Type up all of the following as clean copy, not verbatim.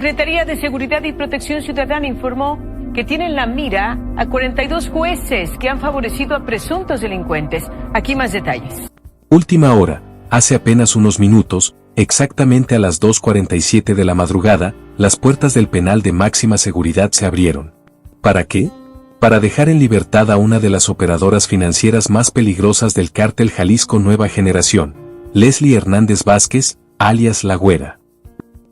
La Secretaría de Seguridad y Protección Ciudadana informó que tienen la mira a 42 jueces que han favorecido a presuntos delincuentes. Aquí más detalles. Última hora. Hace apenas unos minutos, exactamente a las 2:47 de la madrugada, las puertas del penal de máxima seguridad se abrieron. ¿Para qué? Para dejar en libertad a una de las operadoras financieras más peligrosas del cártel Jalisco Nueva Generación, Leslie Hernández Vázquez, alias La Güera.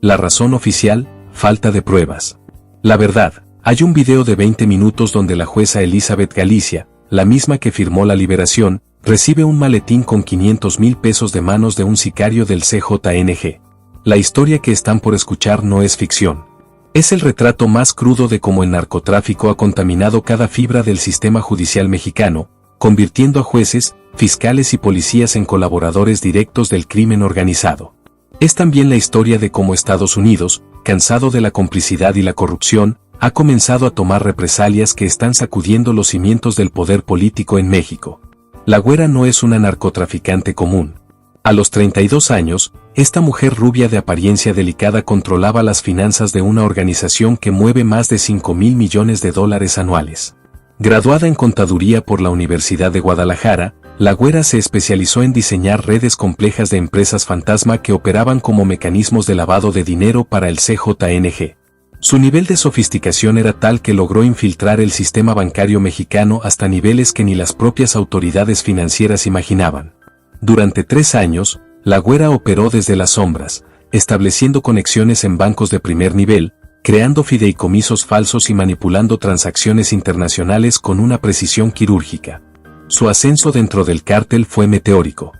La razón oficial: falta de pruebas. La verdad: hay un video de 20 minutos donde la jueza Elizabeth Galicia, la misma que firmó la liberación, recibe un maletín con 500,000 pesos de manos de un sicario del CJNG. La historia que están por escuchar no es ficción. Es el retrato más crudo de cómo el narcotráfico ha contaminado cada fibra del sistema judicial mexicano, convirtiendo a jueces, fiscales y policías en colaboradores directos del crimen organizado. Es también la historia de cómo Estados Unidos, cansado de la complicidad y la corrupción, ha comenzado a tomar represalias que están sacudiendo los cimientos del poder político en México. La Güera no es una narcotraficante común. A los 32 años, esta mujer rubia de apariencia delicada controlaba las finanzas de una organización que mueve más de 5,000 millones de dólares anuales. Graduada en contaduría por la Universidad de Guadalajara, La Güera se especializó en diseñar redes complejas de empresas fantasma que operaban como mecanismos de lavado de dinero para el CJNG. Su nivel de sofisticación era tal que logró infiltrar el sistema bancario mexicano hasta niveles que ni las propias autoridades financieras imaginaban. Durante 3 años, La Güera operó desde las sombras, estableciendo conexiones en bancos de primer nivel, creando fideicomisos falsos y manipulando transacciones internacionales con una precisión quirúrgica. Su ascenso dentro del cártel fue meteórico.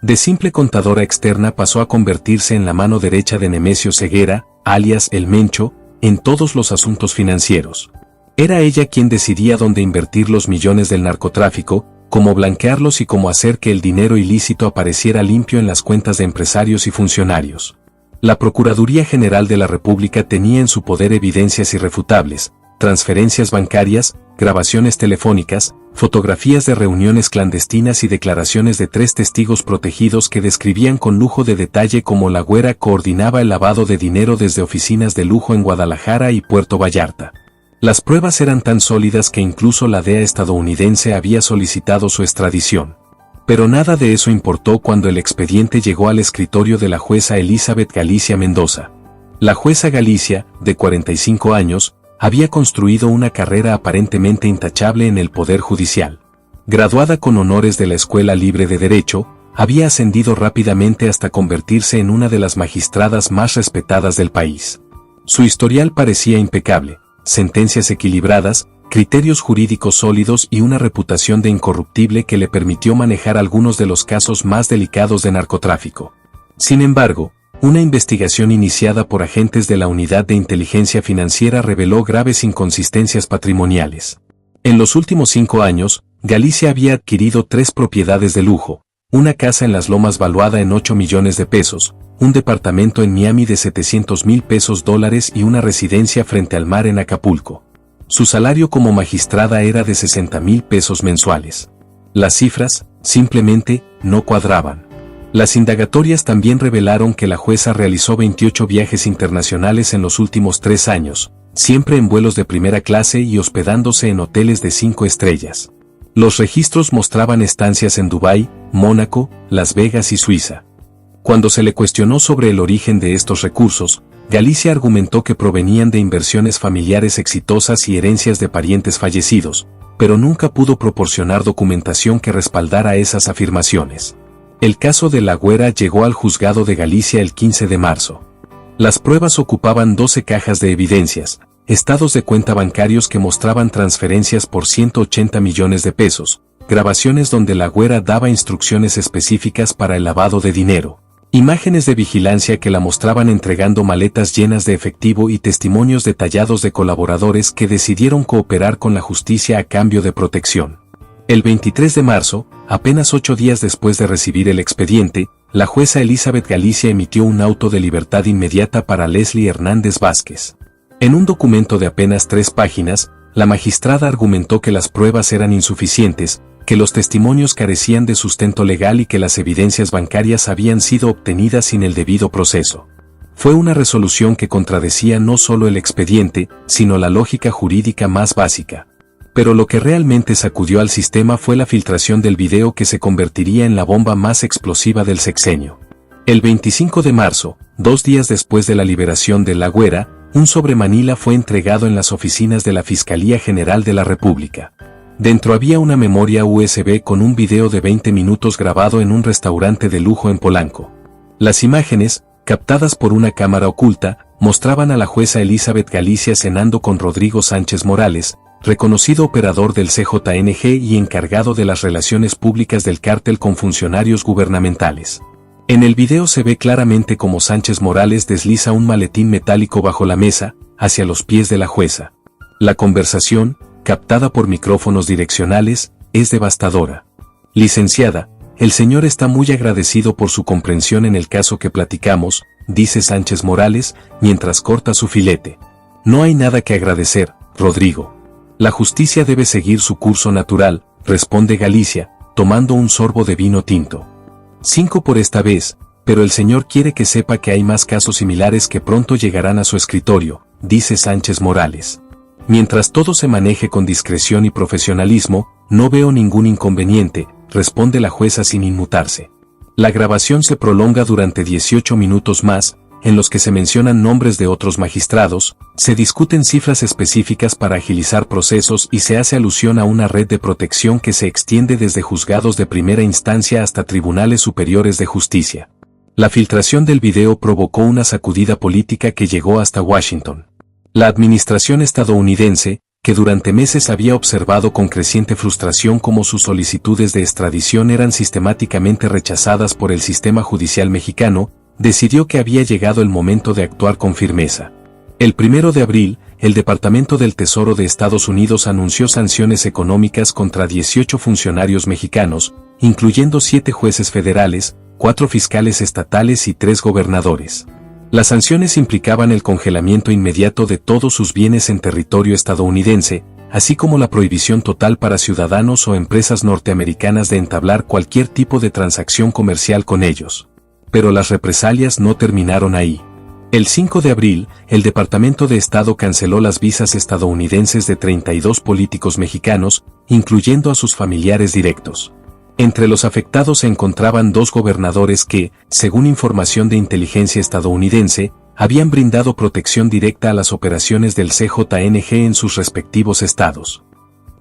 De simple contadora externa pasó a convertirse en la mano derecha de Nemesio Ceguera, alias El Mencho, en todos los asuntos financieros. Era ella quien decidía dónde invertir los millones del narcotráfico, cómo blanquearlos y cómo hacer que el dinero ilícito apareciera limpio en las cuentas de empresarios y funcionarios. La Procuraduría General de la República tenía en su poder evidencias irrefutables, transferencias bancarias, grabaciones telefónicas, fotografías de reuniones clandestinas y declaraciones de 3 testigos protegidos que describían con lujo de detalle cómo La Güera coordinaba el lavado de dinero desde oficinas de lujo en Guadalajara y Puerto Vallarta. Las pruebas eran tan sólidas que incluso la DEA estadounidense había solicitado su extradición. Pero nada de eso importó cuando el expediente llegó al escritorio de la jueza Elizabeth Galicia Mendoza. La jueza Galicia, de 45 años, había construido una carrera aparentemente intachable en el Poder Judicial. Graduada con honores de la Escuela Libre de Derecho, había ascendido rápidamente hasta convertirse en una de las magistradas más respetadas del país. Su historial parecía impecable: sentencias equilibradas, criterios jurídicos sólidos y una reputación de incorruptible que le permitió manejar algunos de los casos más delicados de narcotráfico. Sin embargo, una investigación iniciada por agentes de la Unidad de Inteligencia Financiera reveló graves inconsistencias patrimoniales. En los últimos 5 años, Galicia había adquirido 3 propiedades de lujo: una casa en Las Lomas valuada en 8 millones de pesos, un departamento en Miami de 700,000 pesos dólares y una residencia frente al mar en Acapulco. Su salario como magistrada era de 60,000 pesos mensuales. Las cifras, simplemente, no cuadraban. Las indagatorias también revelaron que la jueza realizó 28 viajes internacionales en los últimos 3 años, siempre en vuelos de primera clase y hospedándose en hoteles de 5 estrellas. Los registros mostraban estancias en Dubái, Mónaco, Las Vegas y Suiza. Cuando se le cuestionó sobre el origen de estos recursos, Galicia argumentó que provenían de inversiones familiares exitosas y herencias de parientes fallecidos, pero nunca pudo proporcionar documentación que respaldara esas afirmaciones. El caso de La Güera llegó al juzgado de Galicia el 15 de marzo. Las pruebas ocupaban 12 cajas de evidencias, estados de cuenta bancarios que mostraban transferencias por 180 millones de pesos, grabaciones donde La Güera daba instrucciones específicas para el lavado de dinero, imágenes de vigilancia que la mostraban entregando maletas llenas de efectivo y testimonios detallados de colaboradores que decidieron cooperar con la justicia a cambio de protección. El 23 de marzo, apenas 8 días después de recibir el expediente, la jueza Elizabeth Galicia emitió un auto de libertad inmediata para Leslie Hernández Vázquez. En un documento de apenas 3 páginas, la magistrada argumentó que las pruebas eran insuficientes, que los testimonios carecían de sustento legal y que las evidencias bancarias habían sido obtenidas sin el debido proceso. Fue una resolución que contradecía no solo el expediente, sino la lógica jurídica más básica. Pero lo que realmente sacudió al sistema fue la filtración del video que se convertiría en la bomba más explosiva del sexenio. El 25 de marzo, 2 días después de la liberación de La Güera, un sobre Manila fue entregado en las oficinas de la Fiscalía General de la República. Dentro había una memoria USB con un video de 20 minutos grabado en un restaurante de lujo en Polanco. Las imágenes, captadas por una cámara oculta, mostraban a la jueza Elizabeth Galicia cenando con Rodrigo Sánchez Morales, reconocido operador del CJNG y encargado de las relaciones públicas del cártel con funcionarios gubernamentales. En el video se ve claramente cómo Sánchez Morales desliza un maletín metálico bajo la mesa, hacia los pies de la jueza. La conversación, captada por micrófonos direccionales, es devastadora. Licenciada, el señor está muy agradecido por su comprensión en el caso que platicamos, dice Sánchez Morales, mientras corta su filete. No hay nada que agradecer, Rodrigo. La justicia debe seguir su curso natural, responde Galicia, tomando un sorbo de vino tinto. 5 por esta vez, pero el señor quiere que sepa que hay más casos similares que pronto llegarán a su escritorio, dice Sánchez Morales. Mientras todo se maneje con discreción y profesionalismo, no veo ningún inconveniente, responde la jueza sin inmutarse. La grabación se prolonga durante 18 minutos más, en los que se mencionan nombres de otros magistrados, se discuten cifras específicas para agilizar procesos y se hace alusión a una red de protección que se extiende desde juzgados de primera instancia hasta tribunales superiores de justicia. La filtración del video provocó una sacudida política que llegó hasta Washington. La administración estadounidense, que durante meses había observado con creciente frustración cómo sus solicitudes de extradición eran sistemáticamente rechazadas por el sistema judicial mexicano, decidió que había llegado el momento de actuar con firmeza. El 1 de abril, el Departamento del Tesoro de Estados Unidos anunció sanciones económicas contra 18 funcionarios mexicanos, incluyendo 7 jueces federales, 4 fiscales estatales y 3 gobernadores. Las sanciones implicaban el congelamiento inmediato de todos sus bienes en territorio estadounidense, así como la prohibición total para ciudadanos o empresas norteamericanas de entablar cualquier tipo de transacción comercial con ellos. Pero las represalias no terminaron ahí. El 5 de abril, el Departamento de Estado canceló las visas estadounidenses de 32 políticos mexicanos, incluyendo a sus familiares directos. Entre los afectados se encontraban 2 gobernadores que, según información de inteligencia estadounidense, habían brindado protección directa a las operaciones del CJNG en sus respectivos estados.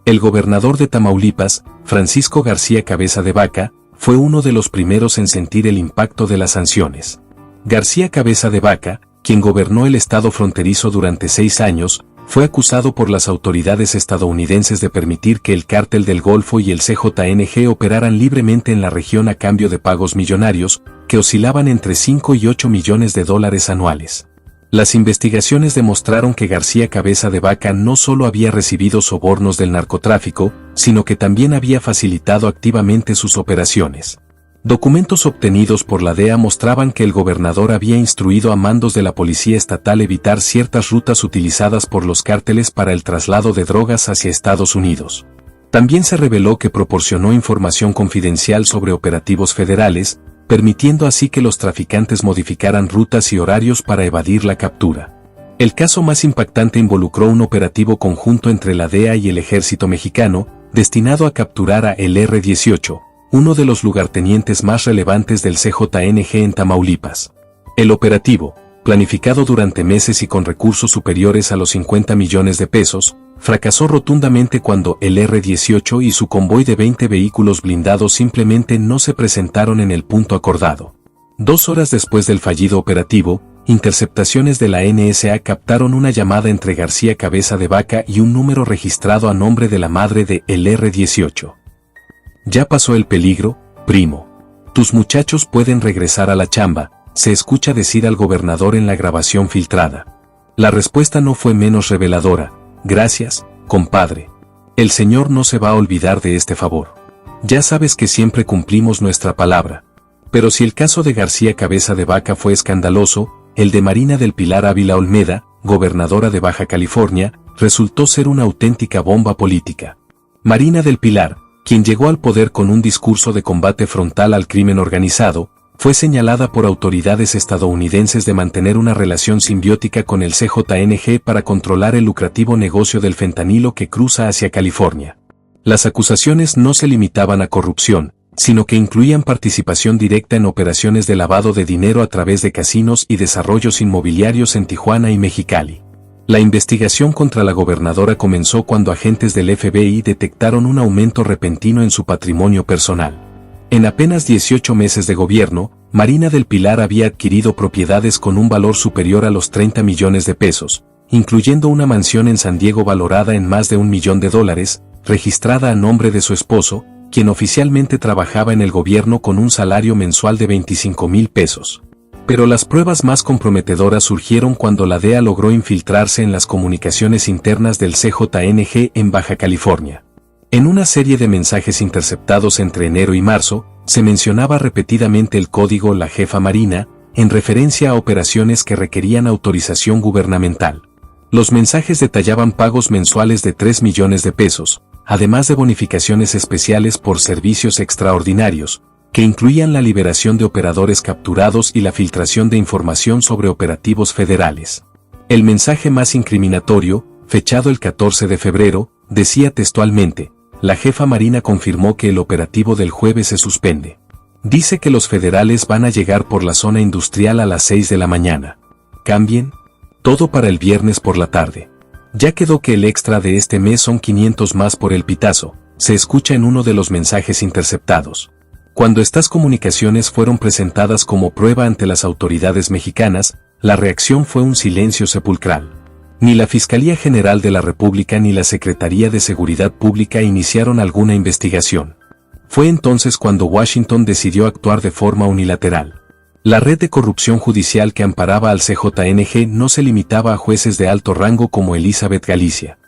El gobernador de Tamaulipas, Francisco García Cabeza de Vaca, fue uno de los primeros en sentir el impacto de las sanciones. García Cabeza de Vaca, quien gobernó el estado fronterizo durante 6 años, fue acusado por las autoridades estadounidenses de permitir que el Cártel del Golfo y el CJNG operaran libremente en la región a cambio de pagos millonarios, que oscilaban entre 5 y 8 millones de dólares anuales. Las investigaciones demostraron que García Cabeza de Vaca no solo había recibido sobornos del narcotráfico, sino que también había facilitado activamente sus operaciones. Documentos obtenidos por la DEA mostraban que el gobernador había instruido a mandos de la policía estatal evitar ciertas rutas utilizadas por los cárteles para el traslado de drogas hacia Estados Unidos. También se reveló que proporcionó información confidencial sobre operativos federales, permitiendo así que los traficantes modificaran rutas y horarios para evadir la captura. El caso más impactante involucró un operativo conjunto entre la DEA y el ejército mexicano, destinado a capturar a el R-18, uno de los lugartenientes más relevantes del CJNG en Tamaulipas. El operativo, planificado durante meses y con recursos superiores a los 50 millones de pesos, fracasó rotundamente cuando el R-18 y su convoy de 20 vehículos blindados simplemente no se presentaron en el punto acordado. 2 horas después del fallido operativo, interceptaciones de la NSA captaron una llamada entre García Cabeza de Vaca y un número registrado a nombre de la madre de el R-18. Ya pasó el peligro, primo. Tus muchachos pueden regresar a la chamba, se escucha decir al gobernador en la grabación filtrada. La respuesta no fue menos reveladora. Gracias, compadre. El señor no se va a olvidar de este favor. Ya sabes que siempre cumplimos nuestra palabra. Pero si el caso de García Cabeza de Vaca fue escandaloso, el de Marina del Pilar Ávila Olmeda, gobernadora de Baja California, resultó ser una auténtica bomba política. Marina del Pilar, quien llegó al poder con un discurso de combate frontal al crimen organizado, Fue señalada por autoridades estadounidenses de mantener una relación simbiótica con el CJNG para controlar el lucrativo negocio del fentanilo que cruza hacia California. Las acusaciones no se limitaban a corrupción, sino que incluían participación directa en operaciones de lavado de dinero a través de casinos y desarrollos inmobiliarios en Tijuana y Mexicali. La investigación contra la gobernadora comenzó cuando agentes del FBI detectaron un aumento repentino en su patrimonio personal. En apenas 18 meses de gobierno, Marina del Pilar había adquirido propiedades con un valor superior a los 30 millones de pesos, incluyendo una mansión en San Diego valorada en más de $1 millón, registrada a nombre de su esposo, quien oficialmente trabajaba en el gobierno con un salario mensual de 25,000 pesos. Pero las pruebas más comprometedoras surgieron cuando la DEA logró infiltrarse en las comunicaciones internas del CJNG en Baja California. En una serie de mensajes interceptados entre enero y marzo, se mencionaba repetidamente el código La Jefa Marina, en referencia a operaciones que requerían autorización gubernamental. Los mensajes detallaban pagos mensuales de 3 millones de pesos, además de bonificaciones especiales por servicios extraordinarios, que incluían la liberación de operadores capturados y la filtración de información sobre operativos federales. El mensaje más incriminatorio, fechado el 14 de febrero, decía textualmente: la jefa Marina confirmó que el operativo del jueves se suspende. Dice que los federales van a llegar por la zona industrial a las 6 de la mañana. Cambien todo para el viernes por la tarde. Ya quedó que el extra de este mes son 500 más por el pitazo, se escucha en uno de los mensajes interceptados. Cuando estas comunicaciones fueron presentadas como prueba ante las autoridades mexicanas, la reacción fue un silencio sepulcral. Ni la Fiscalía General de la República ni la Secretaría de Seguridad Pública iniciaron alguna investigación. Fue entonces cuando Washington decidió actuar de forma unilateral. La red de corrupción judicial que amparaba al CJNG no se limitaba a jueces de alto rango como Elizabeth Galicia.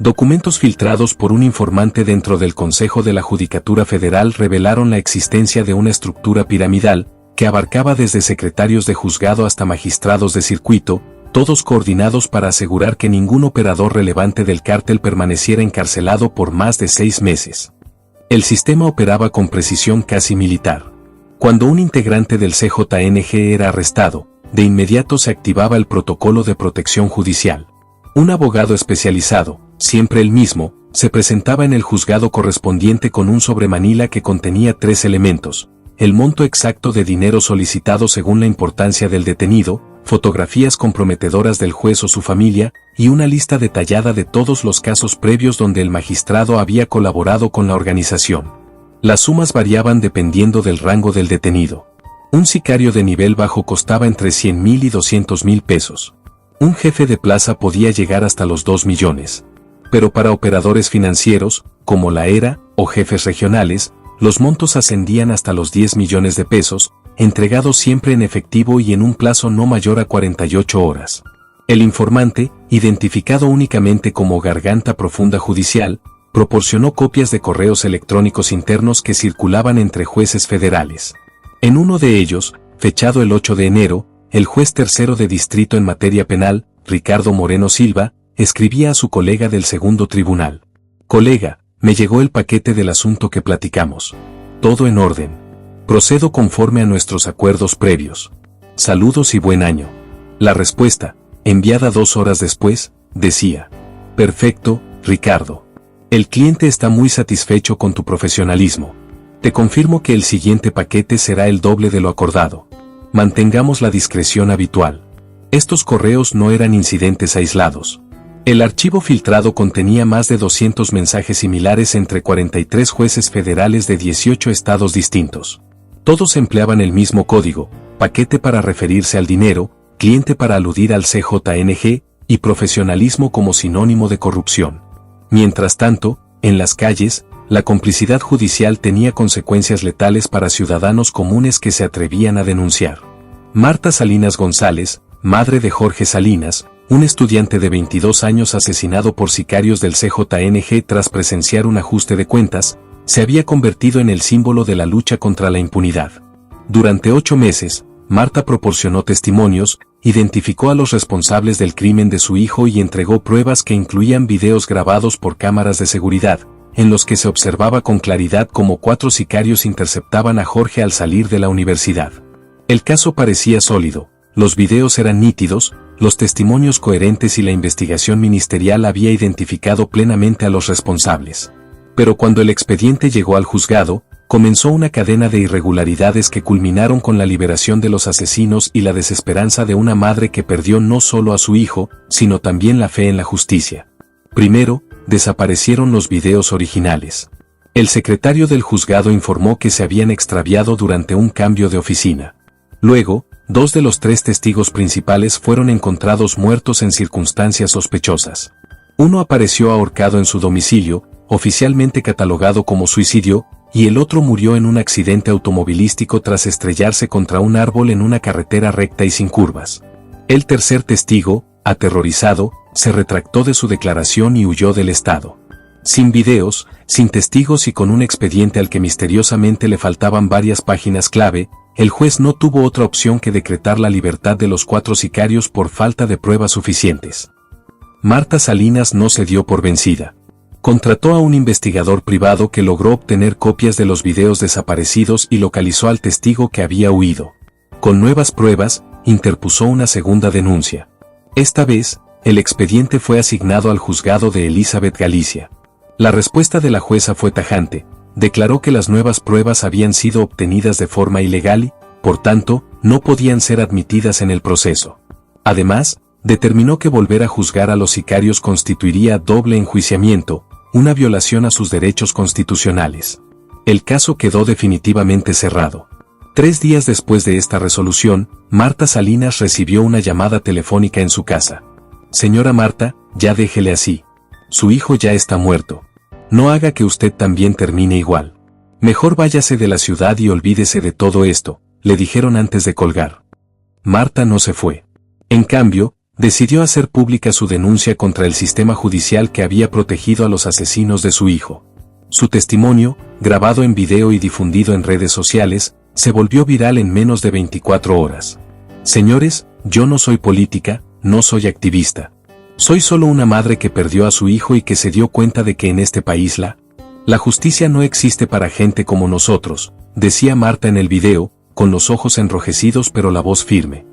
Documentos filtrados por un informante dentro del Consejo de la Judicatura Federal revelaron la existencia de una estructura piramidal que abarcaba desde secretarios de juzgado hasta magistrados de circuito, todos coordinados para asegurar que ningún operador relevante del cártel permaneciera encarcelado por más de 6 meses. El sistema operaba con precisión casi militar. Cuando un integrante del CJNG era arrestado, de inmediato se activaba el protocolo de protección judicial. Un abogado especializado, siempre el mismo, se presentaba en el juzgado correspondiente con un sobremanila que contenía 3 elementos: el monto exacto de dinero solicitado según la importancia del detenido, fotografías comprometedoras del juez o su familia, y una lista detallada de todos los casos previos donde el magistrado había colaborado con la organización. Las sumas variaban dependiendo del rango del detenido. Un sicario de nivel bajo costaba entre 100,000 y 200,000 pesos. Un jefe de plaza podía llegar hasta los 2 millones. Pero para operadores financieros, como la ERA, o jefes regionales, los montos ascendían hasta los 10 millones de pesos, entregados siempre en efectivo y en un plazo no mayor a 48 horas. El informante, identificado únicamente como Garganta Profunda Judicial, proporcionó copias de correos electrónicos internos que circulaban entre jueces federales. En uno de ellos, fechado el 8 de enero, el juez tercero de distrito en materia penal, Ricardo Moreno Silva, escribía a su colega del segundo tribunal: «Colega, me llegó el paquete del asunto que platicamos. Todo en orden. Procedo conforme a nuestros acuerdos previos. Saludos y buen año». La respuesta, enviada 2 horas después, decía: «Perfecto, Ricardo. El cliente está muy satisfecho con tu profesionalismo. Te confirmo que el siguiente paquete será el doble de lo acordado. Mantengamos la discreción habitual». Estos correos no eran incidentes aislados. El archivo filtrado contenía más de 200 mensajes similares entre 43 jueces federales de 18 estados distintos. Todos empleaban el mismo código: paquete para referirse al dinero, cliente para aludir al CJNG, y profesionalismo como sinónimo de corrupción. Mientras tanto, en las calles, la complicidad judicial tenía consecuencias letales para ciudadanos comunes que se atrevían a denunciar. Marta Salinas González, madre de Jorge Salinas, un estudiante de 22 años asesinado por sicarios del CJNG tras presenciar un ajuste de cuentas, se había convertido en el símbolo de la lucha contra la impunidad. Durante 8 meses, Marta proporcionó testimonios, identificó a los responsables del crimen de su hijo y entregó pruebas que incluían videos grabados por cámaras de seguridad, en los que se observaba con claridad cómo 4 sicarios interceptaban a Jorge al salir de la universidad. El caso parecía sólido, los videos eran nítidos, los testimonios coherentes y la investigación ministerial había identificado plenamente a los responsables. Pero cuando el expediente llegó al juzgado, comenzó una cadena de irregularidades que culminaron con la liberación de los asesinos y la desesperanza de una madre que perdió no solo a su hijo, sino también la fe en la justicia. Primero, desaparecieron los videos originales. El secretario del juzgado informó que se habían extraviado durante un cambio de oficina. Luego, 2 de los 3 testigos principales fueron encontrados muertos en circunstancias sospechosas. Uno apareció ahorcado en su domicilio, oficialmente catalogado como suicidio, y el otro murió en un accidente automovilístico tras estrellarse contra un árbol en una carretera recta y sin curvas. El tercer testigo, aterrorizado, se retractó de su declaración y huyó del estado. Sin videos, sin testigos y con un expediente al que misteriosamente le faltaban varias páginas clave, el juez no tuvo otra opción que decretar la libertad de los 4 sicarios por falta de pruebas suficientes. Marta Salinas no se dio por vencida. Contrató a un investigador privado que logró obtener copias de los videos desaparecidos y localizó al testigo que había huido. Con nuevas pruebas, interpuso una segunda denuncia. Esta vez, el expediente fue asignado al juzgado de Elizabeth, Galicia. La respuesta de la jueza fue tajante, declaró que las nuevas pruebas habían sido obtenidas de forma ilegal y, por tanto, no podían ser admitidas en el proceso. Además, determinó que volver a juzgar a los sicarios constituiría doble enjuiciamiento, una violación a sus derechos constitucionales. El caso quedó definitivamente cerrado. 3 días después de esta resolución, Marta Salinas recibió una llamada telefónica en su casa. Señora Marta, ya déjele así. Su hijo ya está muerto. No haga que usted también termine igual. Mejor váyase de la ciudad y olvídese de todo esto, le dijeron antes de colgar. Marta no se fue. En cambio, decidió hacer pública su denuncia contra el sistema judicial que había protegido a los asesinos de su hijo. Su testimonio, grabado en video y difundido en redes sociales, se volvió viral en menos de 24 horas. Señores, yo no soy política, no soy activista. Soy solo una madre que perdió a su hijo y que se dio cuenta de que en este país la justicia no existe para gente como nosotros, decía Marta en el video, con los ojos enrojecidos pero la voz firme.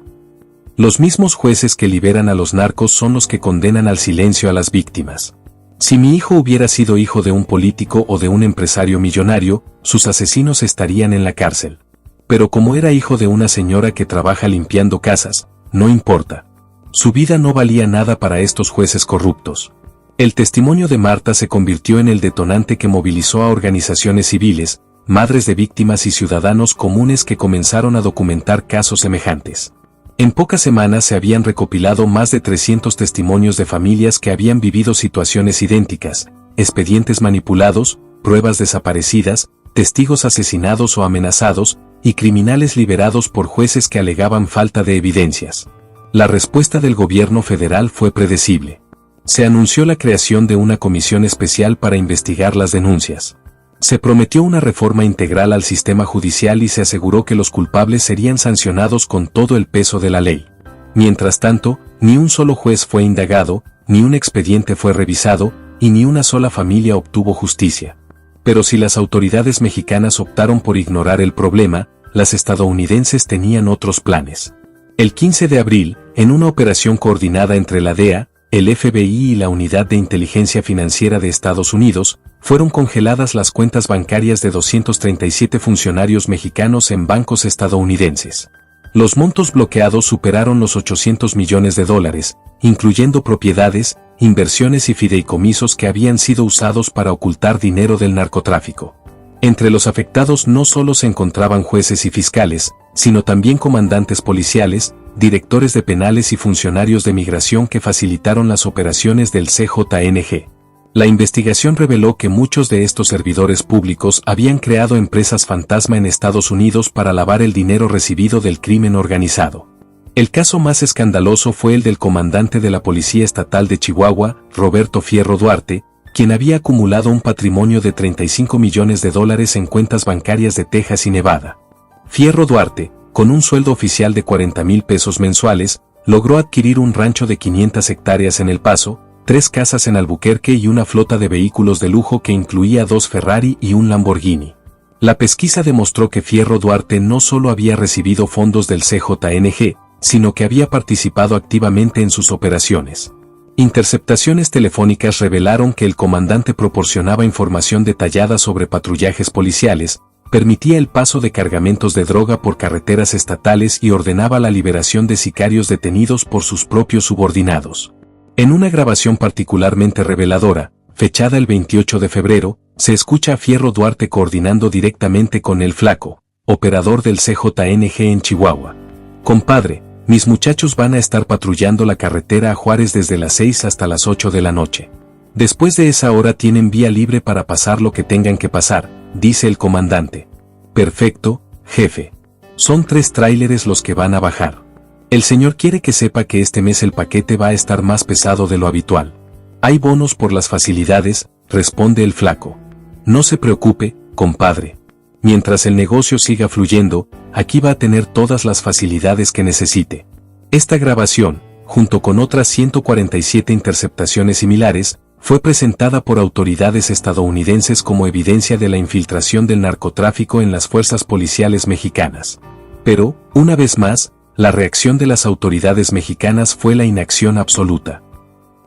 Los mismos jueces que liberan a los narcos son los que condenan al silencio a las víctimas. Si mi hijo hubiera sido hijo de un político o de un empresario millonario, sus asesinos estarían en la cárcel. Pero como era hijo de una señora que trabaja limpiando casas, no importa. Su vida no valía nada para estos jueces corruptos. El testimonio de Marta se convirtió en el detonante que movilizó a organizaciones civiles, madres de víctimas y ciudadanos comunes que comenzaron a documentar casos semejantes. En pocas semanas se habían recopilado más de 300 testimonios de familias que habían vivido situaciones idénticas, expedientes manipulados, pruebas desaparecidas, testigos asesinados o amenazados, y criminales liberados por jueces que alegaban falta de evidencias. La respuesta del gobierno federal fue predecible. Se anunció la creación de una comisión especial para investigar las denuncias. Se prometió una reforma integral al sistema judicial y se aseguró que los culpables serían sancionados con todo el peso de la ley. Mientras tanto, ni un solo juez fue indagado, ni un expediente fue revisado, y ni una sola familia obtuvo justicia. Pero si las autoridades mexicanas optaron por ignorar el problema, las estadounidenses tenían otros planes. El 15 de abril, en una operación coordinada entre la DEA, el FBI y la Unidad de Inteligencia Financiera de Estados Unidos, fueron congeladas las cuentas bancarias de 237 funcionarios mexicanos en bancos estadounidenses. Los montos bloqueados superaron los $800 millones, incluyendo propiedades, inversiones y fideicomisos que habían sido usados para ocultar dinero del narcotráfico. Entre los afectados no solo se encontraban jueces y fiscales, sino también comandantes policiales, directores de penales y funcionarios de migración que facilitaron las operaciones del CJNG. La investigación reveló que muchos de estos servidores públicos habían creado empresas fantasma en Estados Unidos para lavar el dinero recibido del crimen organizado. El caso más escandaloso fue el del comandante de la Policía Estatal de Chihuahua, Roberto Fierro Duarte, quien había acumulado un patrimonio de $35 millones en cuentas bancarias de Texas y Nevada. Fierro Duarte, con un sueldo oficial de $40,000 mensuales, logró adquirir un rancho de 500 hectáreas en El Paso, 3 casas en Albuquerque y una flota de vehículos de lujo que incluía 2 Ferrari y un Lamborghini. La pesquisa demostró que Fierro Duarte no solo había recibido fondos del CJNG, sino que había participado activamente en sus operaciones. Interceptaciones telefónicas revelaron que el comandante proporcionaba información detallada sobre patrullajes policiales, permitía el paso de cargamentos de droga por carreteras estatales y ordenaba la liberación de sicarios detenidos por sus propios subordinados. En una grabación particularmente reveladora, fechada el 28 de febrero, se escucha a Fierro Duarte coordinando directamente con el Flaco, operador del CJNG en Chihuahua. Compadre, mis muchachos van a estar patrullando la carretera a Juárez desde las 6 hasta las 8 de la noche. Después de esa hora tienen vía libre para pasar lo que tengan que pasar, dice el comandante. Perfecto, jefe. Son 3 tráileres los que van a bajar. El señor quiere que sepa que este mes el paquete va a estar más pesado de lo habitual. Hay bonos por las facilidades, responde el Flaco. No se preocupe, compadre. Mientras el negocio siga fluyendo, aquí va a tener todas las facilidades que necesite. Esta grabación, junto con otras 147 interceptaciones similares, fue presentada por autoridades estadounidenses como evidencia de la infiltración del narcotráfico en las fuerzas policiales mexicanas. Pero, una vez más, la reacción de las autoridades mexicanas fue la inacción absoluta.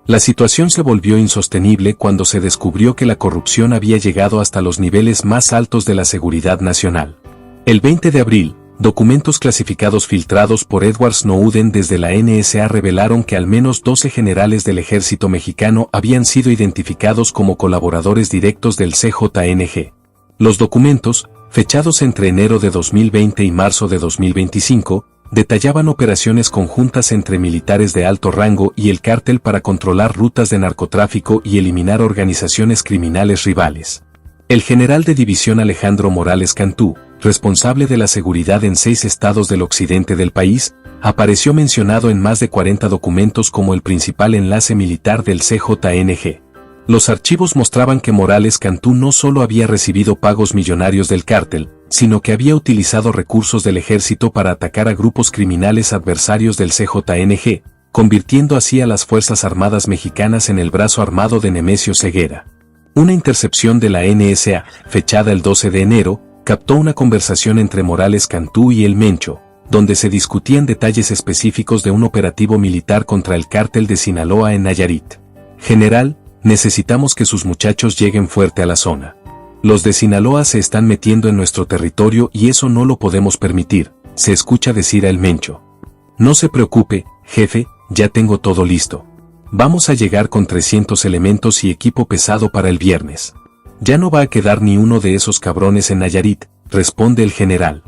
La situación se volvió insostenible cuando se descubrió que la corrupción había llegado hasta los niveles más altos de la seguridad nacional. El 20 de abril, documentos clasificados filtrados por Edward Snowden desde la NSA revelaron que al menos 12 generales del ejército mexicano habían sido identificados como colaboradores directos del CJNG. Los documentos, fechados entre enero de 2020 y marzo de 2025, detallaban operaciones conjuntas entre militares de alto rango y el cártel para controlar rutas de narcotráfico y eliminar organizaciones criminales rivales. El general de división Alejandro Morales Cantú, responsable de la seguridad en 6 estados del occidente del país, apareció mencionado en más de 40 documentos como el principal enlace militar del CJNG. Los archivos mostraban que Morales Cantú no solo había recibido pagos millonarios del cártel, sino que había utilizado recursos del ejército para atacar a grupos criminales adversarios del CJNG, convirtiendo así a las Fuerzas Armadas Mexicanas en el brazo armado de Nemesio Ceguera. Una intercepción de la NSA, fechada el 12 de enero, captó una conversación entre Morales Cantú y El Mencho, donde se discutían detalles específicos de un operativo militar contra el cártel de Sinaloa en Nayarit. General, necesitamos que sus muchachos lleguen fuerte a la zona. Los de Sinaloa se están metiendo en nuestro territorio y eso no lo podemos permitir, se escucha decir a El Mencho. No se preocupe, jefe, ya tengo todo listo. Vamos a llegar con 300 elementos y equipo pesado para el viernes. Ya no va a quedar ni uno de esos cabrones en Nayarit, responde el general.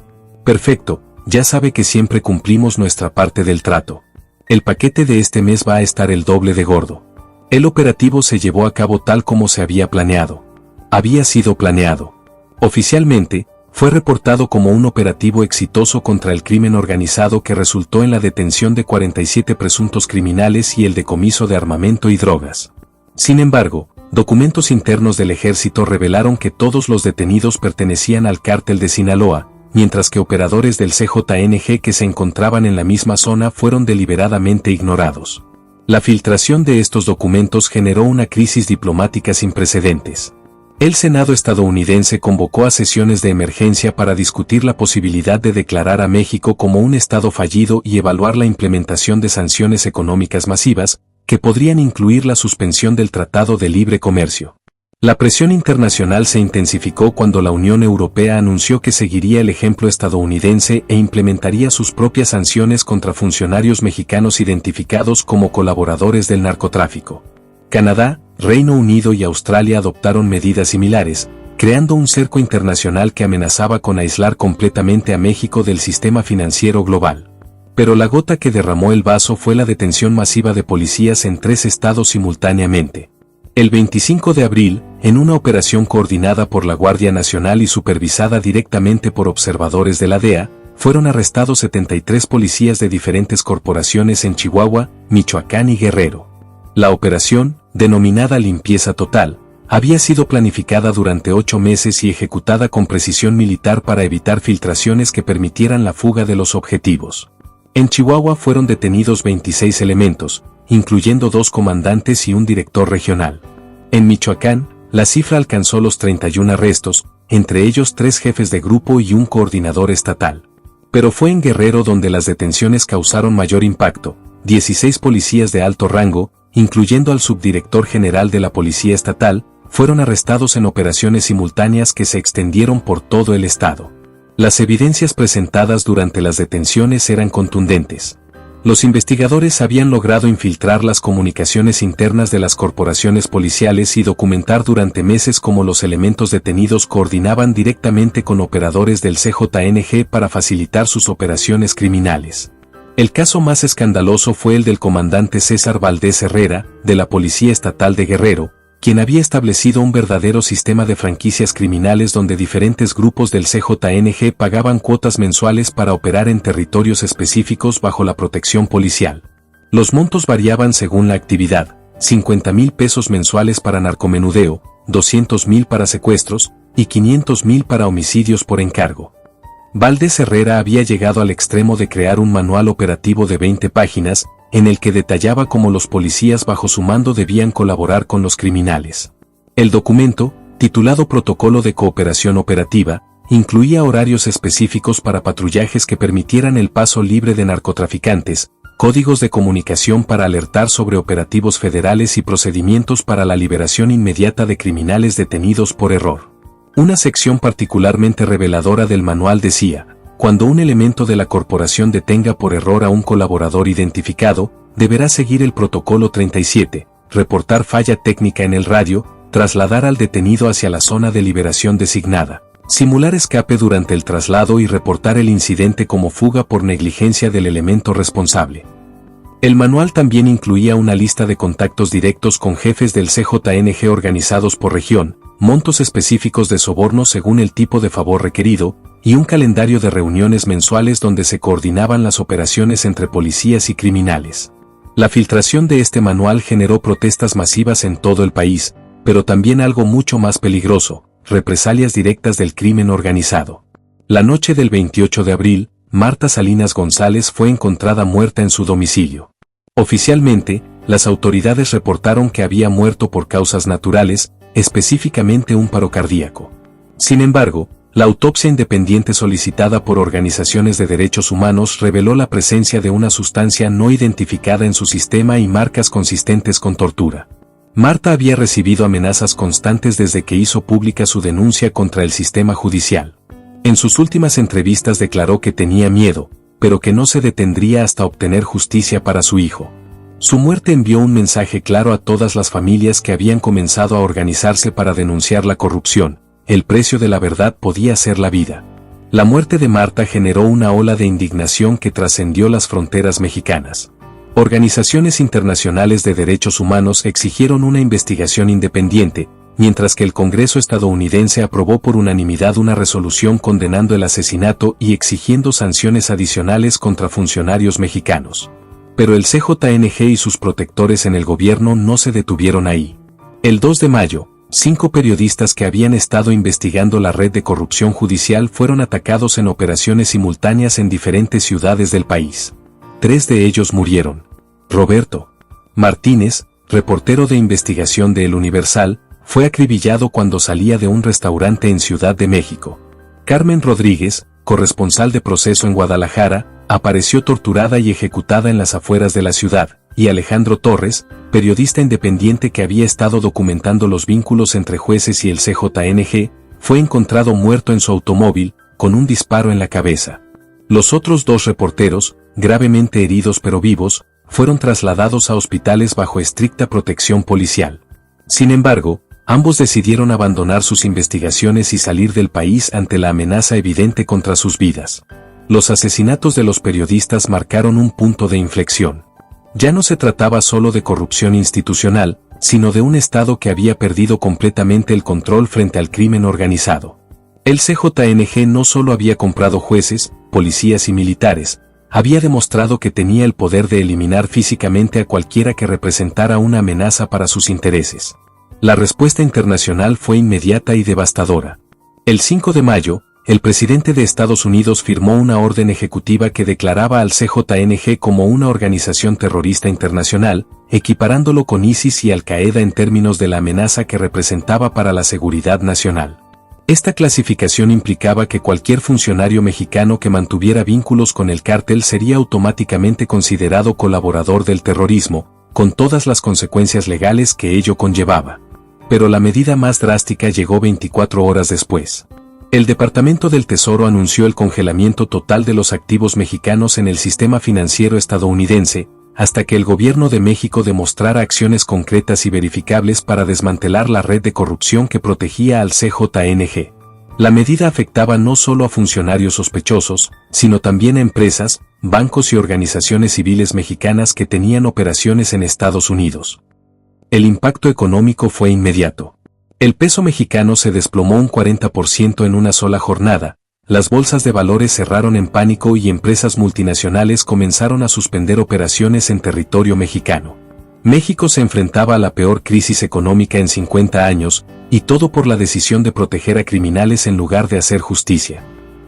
Perfecto, ya sabe que siempre cumplimos nuestra parte del trato. El paquete de este mes va a estar el doble de gordo. El operativo se llevó a cabo tal como se había planeado. Había sido planeado. Oficialmente, fue reportado como un operativo exitoso contra el crimen organizado que resultó en la detención de 47 presuntos criminales y el decomiso de armamento y drogas. Sin embargo, documentos internos del ejército revelaron que todos los detenidos pertenecían al cártel de Sinaloa, mientras que operadores del CJNG que se encontraban en la misma zona fueron deliberadamente ignorados. La filtración de estos documentos generó una crisis diplomática sin precedentes. El Senado estadounidense convocó a sesiones de emergencia para discutir la posibilidad de declarar a México como un estado fallido y evaluar la implementación de sanciones económicas masivas, que podrían incluir la suspensión del Tratado de Libre Comercio. La presión internacional se intensificó cuando la Unión Europea anunció que seguiría el ejemplo estadounidense e implementaría sus propias sanciones contra funcionarios mexicanos identificados como colaboradores del narcotráfico. Canadá, Reino Unido y Australia adoptaron medidas similares, creando un cerco internacional que amenazaba con aislar completamente a México del sistema financiero global. Pero la gota que derramó el vaso fue la detención masiva de policías en 3 estados simultáneamente. El 25 de abril, en una operación coordinada por la Guardia Nacional y supervisada directamente por observadores de la DEA, fueron arrestados 73 policías de diferentes corporaciones en Chihuahua, Michoacán y Guerrero. La operación, denominada Limpieza Total, había sido planificada durante 8 meses y ejecutada con precisión militar para evitar filtraciones que permitieran la fuga de los objetivos. En Chihuahua fueron detenidos 26 elementos, incluyendo 2 comandantes y un director regional. En Michoacán, la cifra alcanzó los 31 arrestos, entre ellos 3 jefes de grupo y un coordinador estatal. Pero fue en Guerrero donde las detenciones causaron mayor impacto. 16 policías de alto rango, incluyendo al subdirector general de la Policía Estatal, fueron arrestados en operaciones simultáneas que se extendieron por todo el estado. Las evidencias presentadas durante las detenciones eran contundentes. Los investigadores habían logrado infiltrar las comunicaciones internas de las corporaciones policiales y documentar durante meses cómo los elementos detenidos coordinaban directamente con operadores del CJNG para facilitar sus operaciones criminales. El caso más escandaloso fue el del comandante César Valdés Herrera, de la Policía Estatal de Guerrero, quien había establecido un verdadero sistema de franquicias criminales donde diferentes grupos del CJNG pagaban cuotas mensuales para operar en territorios específicos bajo la protección policial. Los montos variaban según la actividad: 50,000 pesos mensuales para narcomenudeo, 200,000 para secuestros y 500,000 para homicidios por encargo. Valdés Herrera había llegado al extremo de crear un manual operativo de 20 páginas, en el que detallaba cómo los policías bajo su mando debían colaborar con los criminales. El documento, titulado Protocolo de Cooperación Operativa, incluía horarios específicos para patrullajes que permitieran el paso libre de narcotraficantes, códigos de comunicación para alertar sobre operativos federales y procedimientos para la liberación inmediata de criminales detenidos por error. Una sección particularmente reveladora del manual decía: cuando un elemento de la corporación detenga por error a un colaborador identificado, deberá seguir el protocolo 37, reportar falla técnica en el radio, trasladar al detenido hacia la zona de liberación designada, simular escape durante el traslado y reportar el incidente como fuga por negligencia del elemento responsable. El manual también incluía una lista de contactos directos con jefes del CJNG organizados por región, montos específicos de soborno según el tipo de favor requerido, y un calendario de reuniones mensuales donde se coordinaban las operaciones entre policías y criminales. La filtración de este manual generó protestas masivas en todo el país, pero también algo mucho más peligroso: represalias directas del crimen organizado. La noche del 28 de abril, Marta Salinas González fue encontrada muerta en su domicilio. Oficialmente, las autoridades reportaron que había muerto por causas naturales, específicamente un paro cardíaco. Sin embargo, la autopsia independiente solicitada por organizaciones de derechos humanos reveló la presencia de una sustancia no identificada en su sistema y marcas consistentes con tortura. Marta había recibido amenazas constantes desde que hizo pública su denuncia contra el sistema judicial. En sus últimas entrevistas declaró que tenía miedo, pero que no se detendría hasta obtener justicia para su hijo. Su muerte envió un mensaje claro a todas las familias que habían comenzado a organizarse para denunciar la corrupción: el precio de la verdad podía ser la vida. La muerte de Marta generó una ola de indignación que trascendió las fronteras mexicanas. Organizaciones internacionales de derechos humanos exigieron una investigación independiente, mientras que el Congreso estadounidense aprobó por unanimidad una resolución condenando el asesinato y exigiendo sanciones adicionales contra funcionarios mexicanos. Pero el CJNG y sus protectores en el gobierno no se detuvieron ahí. El 2 de mayo, 5 periodistas que habían estado investigando la red de corrupción judicial fueron atacados en operaciones simultáneas en diferentes ciudades del país. 3 de ellos murieron. Roberto Martínez, reportero de investigación de El Universal, fue acribillado cuando salía de un restaurante en Ciudad de México. Carmen Rodríguez, corresponsal de Proceso en Guadalajara, apareció torturada y ejecutada en las afueras de la ciudad, y Alejandro Torres, periodista independiente que había estado documentando los vínculos entre jueces y el CJNG, fue encontrado muerto en su automóvil, con un disparo en la cabeza. Los otros 2 reporteros, gravemente heridos pero vivos, fueron trasladados a hospitales bajo estricta protección policial. Sin embargo, ambos decidieron abandonar sus investigaciones y salir del país ante la amenaza evidente contra sus vidas. Los asesinatos de los periodistas marcaron un punto de inflexión. Ya no se trataba solo de corrupción institucional, sino de un Estado que había perdido completamente el control frente al crimen organizado. El CJNG no solo había comprado jueces, policías y militares, había demostrado que tenía el poder de eliminar físicamente a cualquiera que representara una amenaza para sus intereses. La respuesta internacional fue inmediata y devastadora. El 5 de mayo, el presidente de Estados Unidos firmó una orden ejecutiva que declaraba al CJNG como una organización terrorista internacional, equiparándolo con ISIS y Al-Qaeda en términos de la amenaza que representaba para la seguridad nacional. Esta clasificación implicaba que cualquier funcionario mexicano que mantuviera vínculos con el cártel sería automáticamente considerado colaborador del terrorismo, con todas las consecuencias legales que ello conllevaba. Pero la medida más drástica llegó 24 horas después. El Departamento del Tesoro anunció el congelamiento total de los activos mexicanos en el sistema financiero estadounidense, hasta que el gobierno de México demostrara acciones concretas y verificables para desmantelar la red de corrupción que protegía al CJNG. La medida afectaba no solo a funcionarios sospechosos, sino también a empresas, bancos y organizaciones civiles mexicanas que tenían operaciones en Estados Unidos. El impacto económico fue inmediato. El peso mexicano se desplomó un 40% en una sola jornada, las bolsas de valores cerraron en pánico y empresas multinacionales comenzaron a suspender operaciones en territorio mexicano. México se enfrentaba a la peor crisis económica en 50 años, y todo por la decisión de proteger a criminales en lugar de hacer justicia.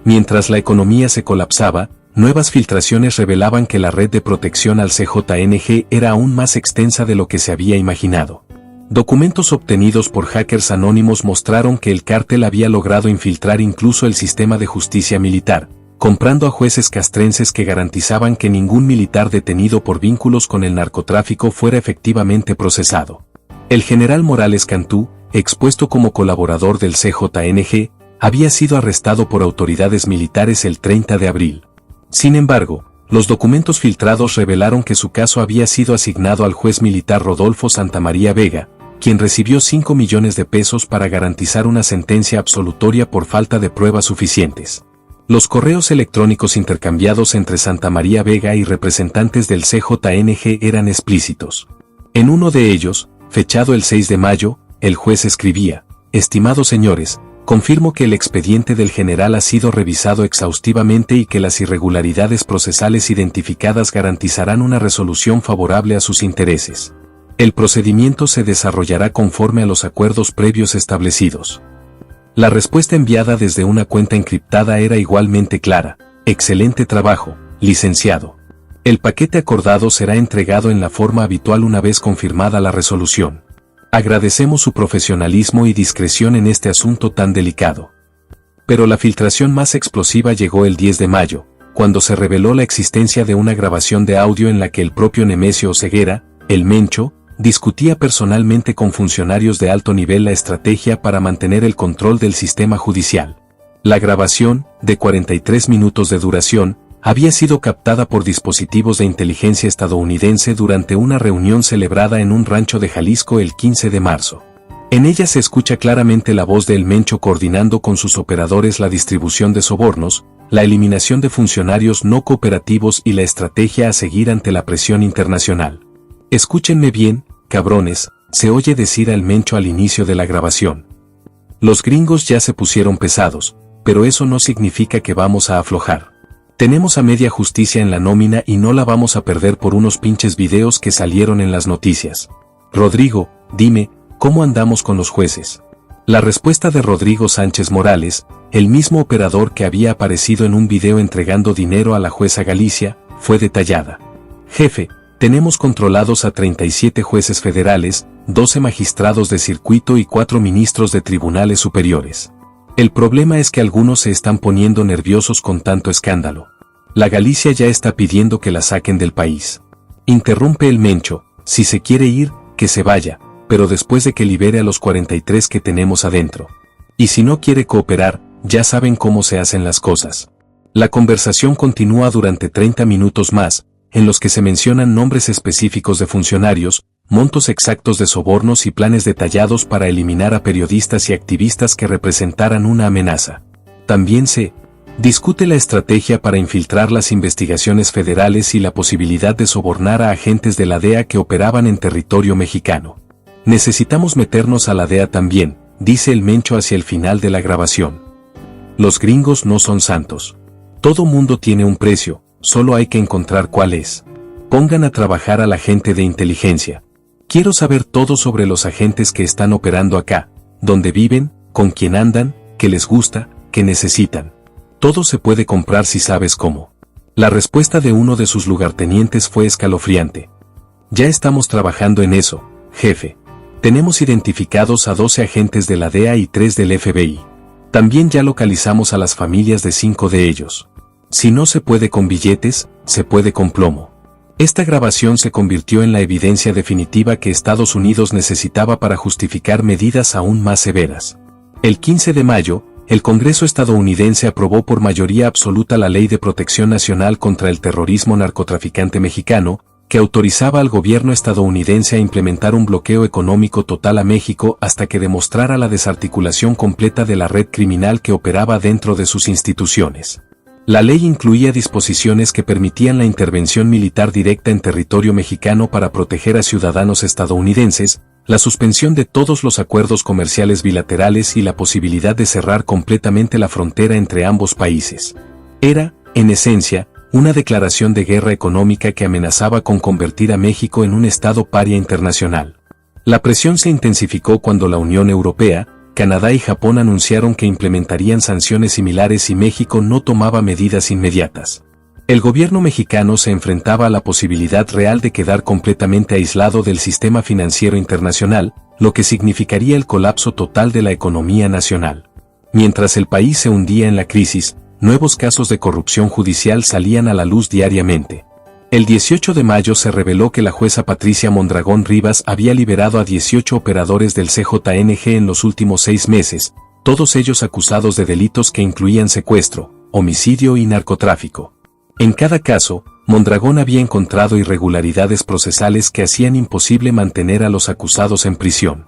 Mientras la economía se colapsaba, nuevas filtraciones revelaban que la red de protección al CJNG era aún más extensa de lo que se había imaginado. Documentos obtenidos por hackers anónimos mostraron que el cártel había logrado infiltrar incluso el sistema de justicia militar, comprando a jueces castrenses que garantizaban que ningún militar detenido por vínculos con el narcotráfico fuera efectivamente procesado. El general Morales Cantú, expuesto como colaborador del CJNG, había sido arrestado por autoridades militares el 30 de abril. Sin embargo, los documentos filtrados revelaron que su caso había sido asignado al juez militar Rodolfo Santamaría Vega, quien recibió 5 millones de pesos para garantizar una sentencia absolutoria por falta de pruebas suficientes. Los correos electrónicos intercambiados entre Santamaría Vega y representantes del CJNG eran explícitos. En uno de ellos, fechado el 6 de mayo, el juez escribía: «Estimados señores, confirmo que el expediente del general ha sido revisado exhaustivamente y que las irregularidades procesales identificadas garantizarán una resolución favorable a sus intereses. El procedimiento se desarrollará conforme a los acuerdos previos establecidos». La respuesta enviada desde una cuenta encriptada era igualmente clara: «Excelente trabajo, licenciado. El paquete acordado será entregado en la forma habitual una vez confirmada la resolución. Agradecemos su profesionalismo y discreción en este asunto tan delicado». Pero la filtración más explosiva llegó el 10 de mayo, cuando se reveló la existencia de una grabación de audio en la que el propio Nemesio Oseguera, el Mencho, discutía personalmente con funcionarios de alto nivel la estrategia para mantener el control del sistema judicial. La grabación, de 43 minutos de duración, había sido captada por dispositivos de inteligencia estadounidense durante una reunión celebrada en un rancho de Jalisco el 15 de marzo. En ella se escucha claramente la voz de El Mencho coordinando con sus operadores la distribución de sobornos, la eliminación de funcionarios no cooperativos y la estrategia a seguir ante la presión internacional. «Escúchenme bien, cabrones», se oye decir al Mencho al inicio de la grabación. «Los gringos ya se pusieron pesados, pero eso no significa que vamos a aflojar. Tenemos a media justicia en la nómina y no la vamos a perder por unos pinches videos que salieron en las noticias. Rodrigo, dime, ¿cómo andamos con los jueces?». La respuesta de Rodrigo Sánchez Morales, el mismo operador que había aparecido en un video entregando dinero a la jueza Galicia, fue detallada. «Jefe, tenemos controlados a 37 jueces federales, 12 magistrados de circuito y 4 ministros de tribunales superiores. El problema es que algunos se están poniendo nerviosos con tanto escándalo. La Galicia ya está pidiendo que la saquen del país». Interrumpe el Mencho: «Si se quiere ir, que se vaya, pero después de que libere a los 43 que tenemos adentro. Y si no quiere cooperar, ya saben cómo se hacen las cosas». La conversación continúa durante 30 minutos más, en los que se mencionan nombres específicos de funcionarios, montos exactos de sobornos y planes detallados para eliminar a periodistas y activistas que representaran una amenaza. También se discute la estrategia para infiltrar las investigaciones federales y la posibilidad de sobornar a agentes de la DEA que operaban en territorio mexicano. «Necesitamos meternos a la DEA también», dice el Mencho hacia el final de la grabación. «Los gringos no son santos. Todo mundo tiene un precio, solo hay que encontrar cuál es. Pongan a trabajar a la gente de inteligencia. Quiero saber todo sobre los agentes que están operando acá, dónde viven, con quién andan, qué les gusta, ¿qué necesitan? Todo se puede comprar si sabes cómo. La respuesta de uno de sus lugartenientes fue escalofriante. Ya estamos trabajando en eso, jefe. Tenemos identificados a 12 agentes de la DEA y 3 del FBI. También ya localizamos a las familias de 5 de ellos. Si no se puede con billetes, se puede con plomo. Esta grabación se convirtió en la evidencia definitiva que Estados Unidos necesitaba para justificar medidas aún más severas. El 15 de mayo, el Congreso estadounidense aprobó por mayoría absoluta la Ley de Protección Nacional contra el Terrorismo Narcotraficante Mexicano, que autorizaba al gobierno estadounidense a implementar un bloqueo económico total a México hasta que demostrara la desarticulación completa de la red criminal que operaba dentro de sus instituciones. La ley incluía disposiciones que permitían la intervención militar directa en territorio mexicano para proteger a ciudadanos estadounidenses, la suspensión de todos los acuerdos comerciales bilaterales y la posibilidad de cerrar completamente la frontera entre ambos países. Era, en esencia, una declaración de guerra económica que amenazaba con convertir a México en un estado paria internacional. La presión se intensificó cuando la Unión Europea, Canadá y Japón anunciaron que implementarían sanciones similares si México no tomaba medidas inmediatas. El gobierno mexicano se enfrentaba a la posibilidad real de quedar completamente aislado del sistema financiero internacional, lo que significaría el colapso total de la economía nacional. Mientras el país se hundía en la crisis, nuevos casos de corrupción judicial salían a la luz diariamente. El 18 de mayo se reveló que la jueza Patricia Mondragón Rivas había liberado a 18 operadores del CJNG en los últimos 6 meses, todos ellos acusados de delitos que incluían secuestro, homicidio y narcotráfico. En cada caso, Mondragón había encontrado irregularidades procesales que hacían imposible mantener a los acusados en prisión.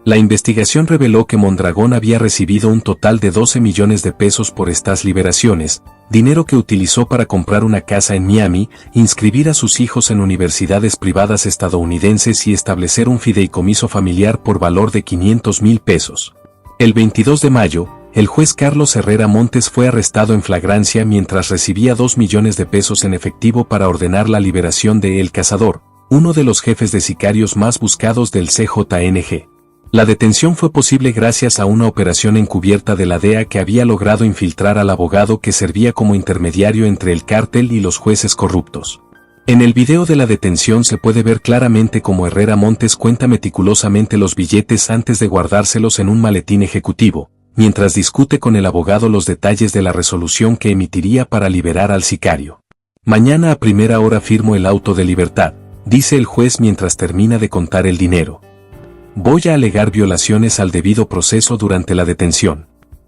La investigación reveló que Mondragón había recibido un total de 12 millones de pesos por estas liberaciones, dinero que utilizó para comprar una casa en Miami, inscribir a sus hijos en universidades privadas estadounidenses y establecer un fideicomiso familiar por valor de 500,000 pesos. El 22 de mayo, el juez Carlos Herrera Montes fue arrestado en flagrancia mientras recibía 2 millones de pesos en efectivo para ordenar la liberación de El Cazador, uno de los jefes de sicarios más buscados del CJNG. La detención fue posible gracias a una operación encubierta de la DEA que había logrado infiltrar al abogado que servía como intermediario entre el cártel y los jueces corruptos. En el video de la detención se puede ver claramente cómo Herrera Montes cuenta meticulosamente los billetes antes de guardárselos en un maletín ejecutivo, mientras discute con el abogado los detalles de la resolución que emitiría para liberar al sicario. Mañana a primera hora firmo el auto de libertad, dice el juez mientras termina de contar el dinero. Voy a alegar violaciones al debido proceso durante la detención.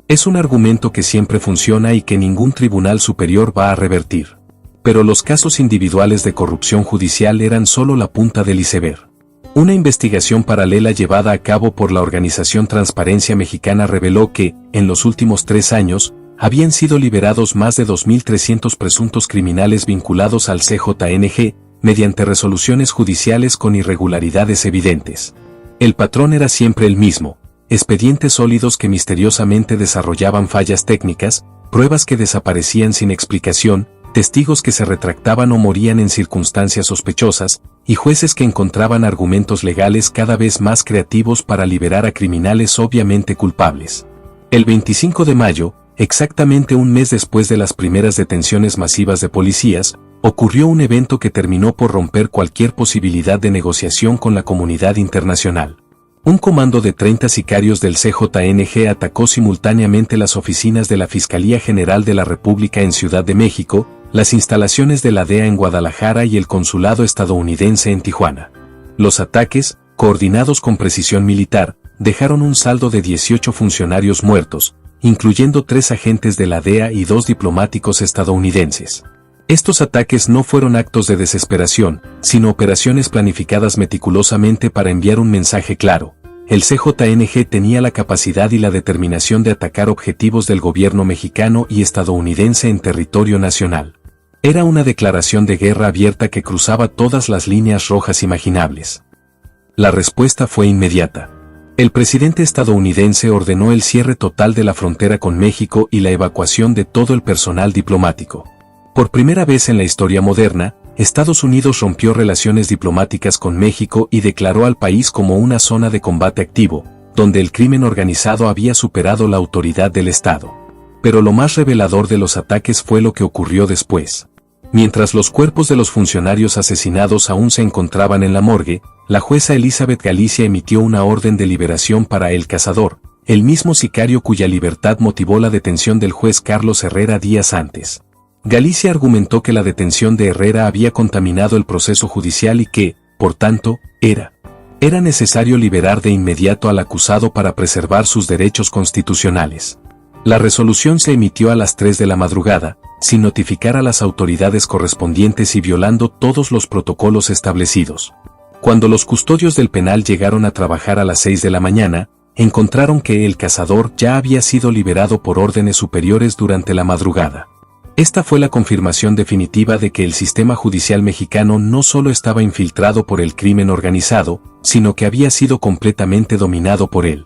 Es un argumento que siempre funciona y que ningún tribunal superior va a revertir. Pero los casos individuales de corrupción judicial eran solo la punta del iceberg. Una investigación paralela llevada a cabo por la organización Transparencia Mexicana reveló que, en los últimos 3 años, habían sido liberados más de 2.300 presuntos criminales vinculados al CJNG, mediante resoluciones judiciales con irregularidades evidentes. El patrón era siempre el mismo: expedientes sólidos que misteriosamente desarrollaban fallas técnicas, pruebas que desaparecían sin explicación, testigos que se retractaban o morían en circunstancias sospechosas, y jueces que encontraban argumentos legales cada vez más creativos para liberar a criminales obviamente culpables. El 25 de mayo, exactamente un mes después de las primeras detenciones masivas de policías, ocurrió un evento que terminó por romper cualquier posibilidad de negociación con la comunidad internacional. Un comando de 30 sicarios del CJNG atacó simultáneamente las oficinas de la Fiscalía General de la República en Ciudad de México, las instalaciones de la DEA en Guadalajara y el consulado estadounidense en Tijuana. Los ataques, coordinados con precisión militar, dejaron un saldo de 18 funcionarios muertos, incluyendo 3 agentes de la DEA y 2 diplomáticos estadounidenses. Estos ataques no fueron actos de desesperación, sino operaciones planificadas meticulosamente para enviar un mensaje claro: el CJNG tenía la capacidad y la determinación de atacar objetivos del gobierno mexicano y estadounidense en territorio nacional. Era una declaración de guerra abierta que cruzaba todas las líneas rojas imaginables. La respuesta fue inmediata. El presidente estadounidense ordenó el cierre total de la frontera con México y la evacuación de todo el personal diplomático. Por primera vez en la historia moderna, Estados Unidos rompió relaciones diplomáticas con México y declaró al país como una zona de combate activo, donde el crimen organizado había superado la autoridad del Estado. Pero lo más revelador de los ataques fue lo que ocurrió después. Mientras los cuerpos de los funcionarios asesinados aún se encontraban en la morgue, la jueza Elizabeth Galicia emitió una orden de liberación para El Cazador, el mismo sicario cuya libertad motivó la detención del juez Carlos Herrera días antes. Galicia argumentó que la detención de Herrera había contaminado el proceso judicial y que, por tanto, era necesario liberar de inmediato al acusado para preservar sus derechos constitucionales. La resolución se emitió a las 3 de la madrugada, sin notificar a las autoridades correspondientes y violando todos los protocolos establecidos. Cuando los custodios del penal llegaron a trabajar a las 6 de la mañana, encontraron que El Cazador ya había sido liberado por órdenes superiores durante la madrugada. Esta fue la confirmación definitiva de que el sistema judicial mexicano no solo estaba infiltrado por el crimen organizado, sino que había sido completamente dominado por él.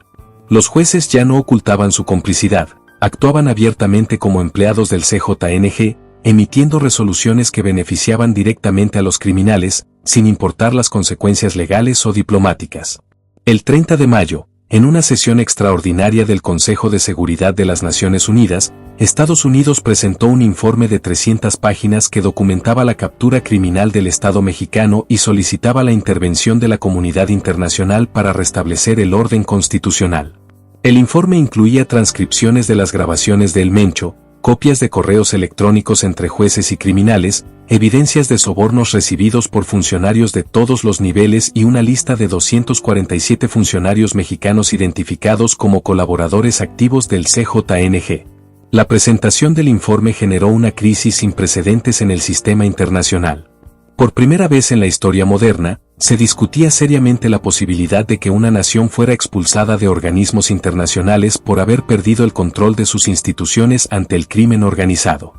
Los jueces ya no ocultaban su complicidad, actuaban abiertamente como empleados del CJNG, emitiendo resoluciones que beneficiaban directamente a los criminales, sin importar las consecuencias legales o diplomáticas. El 30 de mayo, en una sesión extraordinaria del Consejo de Seguridad de las Naciones Unidas, Estados Unidos presentó un informe de 300 páginas que documentaba la captura criminal del Estado mexicano y solicitaba la intervención de la comunidad internacional para restablecer el orden constitucional. El informe incluía transcripciones de las grabaciones de El Mencho, copias de correos electrónicos entre jueces y criminales, evidencias de sobornos recibidos por funcionarios de todos los niveles y una lista de 247 funcionarios mexicanos identificados como colaboradores activos del CJNG. La presentación del informe generó una crisis sin precedentes en el sistema internacional. Por primera vez en la historia moderna, se discutía seriamente la posibilidad de que una nación fuera expulsada de organismos internacionales por haber perdido el control de sus instituciones ante el crimen organizado.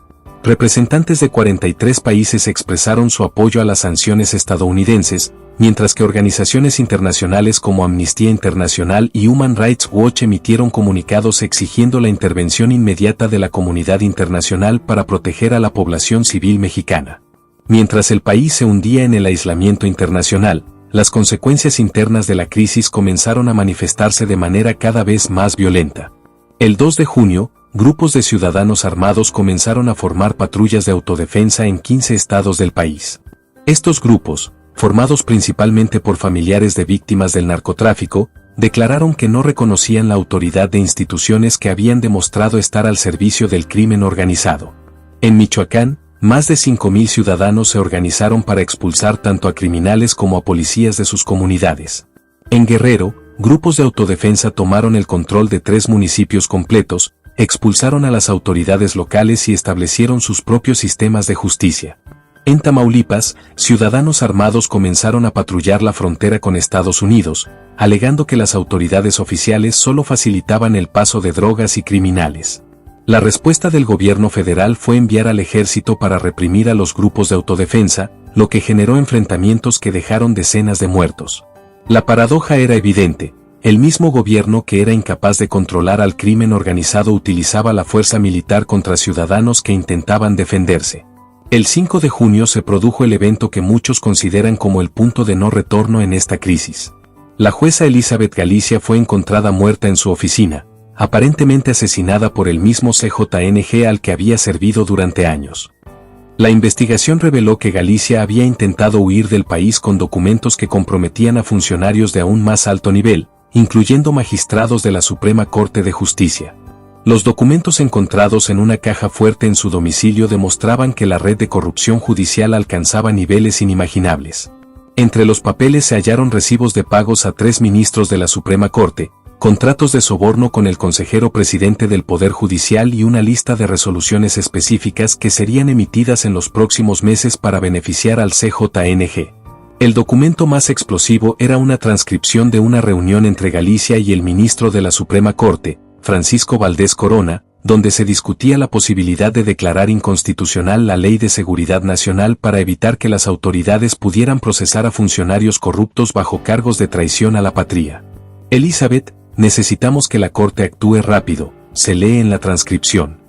Representantes de 43 países expresaron su apoyo a las sanciones estadounidenses, mientras que organizaciones internacionales como Amnistía Internacional y Human Rights Watch emitieron comunicados exigiendo la intervención inmediata de la comunidad internacional para proteger a la población civil mexicana. Mientras el país se hundía en el aislamiento internacional, las consecuencias internas de la crisis comenzaron a manifestarse de manera cada vez más violenta. El 2 de junio, grupos de ciudadanos armados comenzaron a formar patrullas de autodefensa en 15 estados del país. Estos grupos, formados principalmente por familiares de víctimas del narcotráfico, declararon que no reconocían la autoridad de instituciones que habían demostrado estar al servicio del crimen organizado. En Michoacán, más de 5,000 ciudadanos se organizaron para expulsar tanto a criminales como a policías de sus comunidades. En Guerrero, grupos de autodefensa tomaron el control de 3 municipios completos, expulsaron a las autoridades locales y establecieron sus propios sistemas de justicia. En Tamaulipas, ciudadanos armados comenzaron a patrullar la frontera con Estados Unidos, alegando que las autoridades oficiales solo facilitaban el paso de drogas y criminales. La respuesta del gobierno federal fue enviar al ejército para reprimir a los grupos de autodefensa, lo que generó enfrentamientos que dejaron decenas de muertos. La paradoja era evidente: el mismo gobierno que era incapaz de controlar al crimen organizado utilizaba la fuerza militar contra ciudadanos que intentaban defenderse. El 5 de junio se produjo el evento que muchos consideran como el punto de no retorno en esta crisis. La jueza Elizabeth Galicia fue encontrada muerta en su oficina, aparentemente asesinada por el mismo CJNG al que había servido durante años. La investigación reveló que Galicia había intentado huir del país con documentos que comprometían a funcionarios de aún más alto nivel, incluyendo magistrados de la Suprema Corte de Justicia. Los documentos encontrados en una caja fuerte en su domicilio demostraban que la red de corrupción judicial alcanzaba niveles inimaginables. Entre los papeles se hallaron recibos de pagos a 3 ministros de la Suprema Corte, contratos de soborno con el consejero presidente del Poder Judicial y una lista de resoluciones específicas que serían emitidas en los próximos meses para beneficiar al CJNG. El documento más explosivo era una transcripción de una reunión entre Galicia y el ministro de la Suprema Corte, Francisco Valdés Corona, donde se discutía la posibilidad de declarar inconstitucional la Ley de Seguridad Nacional para evitar que las autoridades pudieran procesar a funcionarios corruptos bajo cargos de traición a la patria. Elizabeth, necesitamos que la Corte actúe rápido, se lee en la transcripción.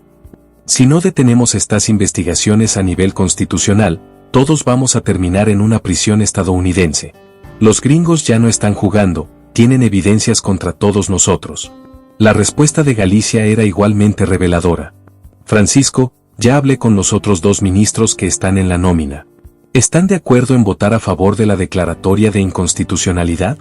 Si no detenemos estas investigaciones a nivel constitucional, todos vamos a terminar en una prisión estadounidense. Los gringos ya no están jugando, tienen evidencias contra todos nosotros. La respuesta de Galicia era igualmente reveladora. Francisco, ya hablé con los otros 2 ministros que están en la nómina. ¿Están de acuerdo en votar a favor de la declaratoria de inconstitucionalidad?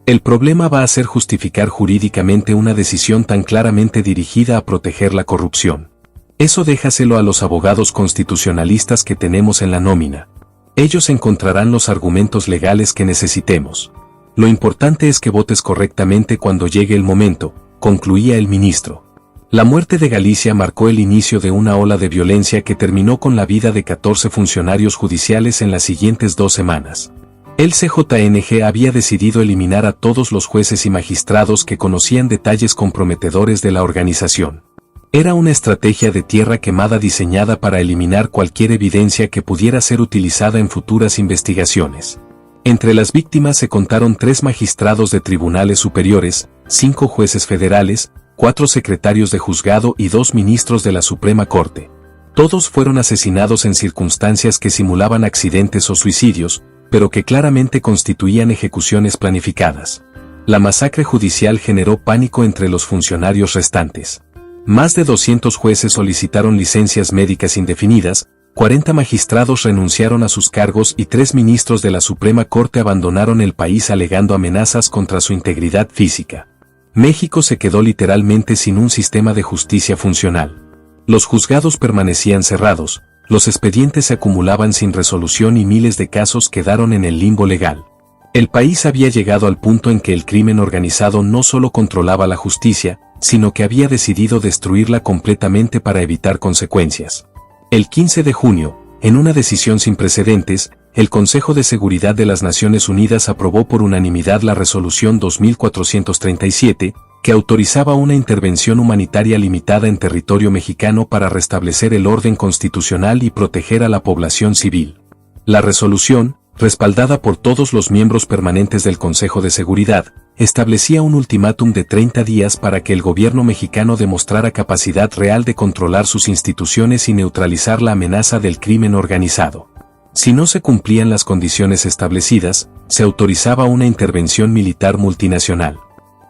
El problema va a ser justificar jurídicamente una decisión tan claramente dirigida a proteger la corrupción. Eso déjaselo a los abogados constitucionalistas que tenemos en la nómina. Ellos encontrarán los argumentos legales que necesitemos. Lo importante es que votes correctamente cuando llegue el momento, concluía el ministro. La muerte de Galicia marcó el inicio de una ola de violencia que terminó con la vida de 14 funcionarios judiciales en las siguientes 2 semanas. El CJNG había decidido eliminar a todos los jueces y magistrados que conocían detalles comprometedores de la organización. Era una estrategia de tierra quemada diseñada para eliminar cualquier evidencia que pudiera ser utilizada en futuras investigaciones. Entre las víctimas se contaron 3 magistrados de tribunales superiores, 5 jueces federales, 4 secretarios de juzgado y 2 ministros de la Suprema Corte. Todos fueron asesinados en circunstancias que simulaban accidentes o suicidios, pero que claramente constituían ejecuciones planificadas. La masacre judicial generó pánico entre los funcionarios restantes. Más de 200 jueces solicitaron licencias médicas indefinidas, 40 magistrados renunciaron a sus cargos y 3 ministros de la Suprema Corte abandonaron el país alegando amenazas contra su integridad física. México se quedó literalmente sin un sistema de justicia funcional. Los juzgados permanecían cerrados, los expedientes se acumulaban sin resolución y miles de casos quedaron en el limbo legal. El país había llegado al punto en que el crimen organizado no solo controlaba la justicia, sino que había decidido destruirla completamente para evitar consecuencias. El 15 de junio, en una decisión sin precedentes, el Consejo de Seguridad de las Naciones Unidas aprobó por unanimidad la Resolución 2437, que autorizaba una intervención humanitaria limitada en territorio mexicano para restablecer el orden constitucional y proteger a la población civil. La resolución, respaldada por todos los miembros permanentes del Consejo de Seguridad, establecía un ultimátum de 30 días para que el gobierno mexicano demostrara capacidad real de controlar sus instituciones y neutralizar la amenaza del crimen organizado. Si no se cumplían las condiciones establecidas, se autorizaba una intervención militar multinacional.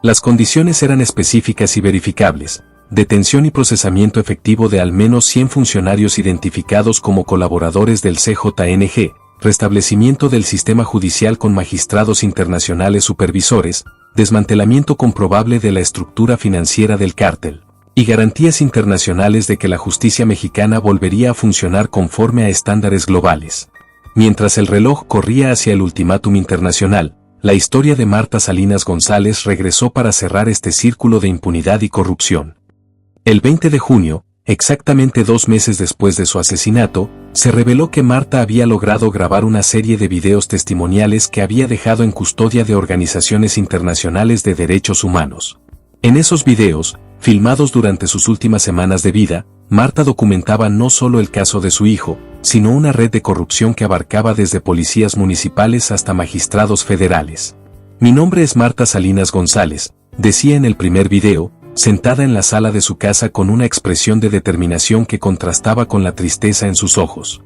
Las condiciones eran específicas y verificables: detención y procesamiento efectivo de al menos 100 funcionarios identificados como colaboradores del CJNG, restablecimiento del sistema judicial con magistrados internacionales supervisores, desmantelamiento comprobable de la estructura financiera del cártel, y garantías internacionales de que la justicia mexicana volvería a funcionar conforme a estándares globales. Mientras el reloj corría hacia el ultimátum internacional, la historia de Marta Salinas González regresó para cerrar este círculo de impunidad y corrupción. El 20 de junio, exactamente 2 meses después de su asesinato, se reveló que Marta había logrado grabar una serie de videos testimoniales que había dejado en custodia de organizaciones internacionales de derechos humanos. En esos videos, filmados durante sus últimas semanas de vida, Marta documentaba no solo el caso de su hijo, sino una red de corrupción que abarcaba desde policías municipales hasta magistrados federales. Mi nombre es Marta Salinas González, decía en el primer video, sentada en la sala de su casa con una expresión de determinación que contrastaba con la tristeza en sus ojos.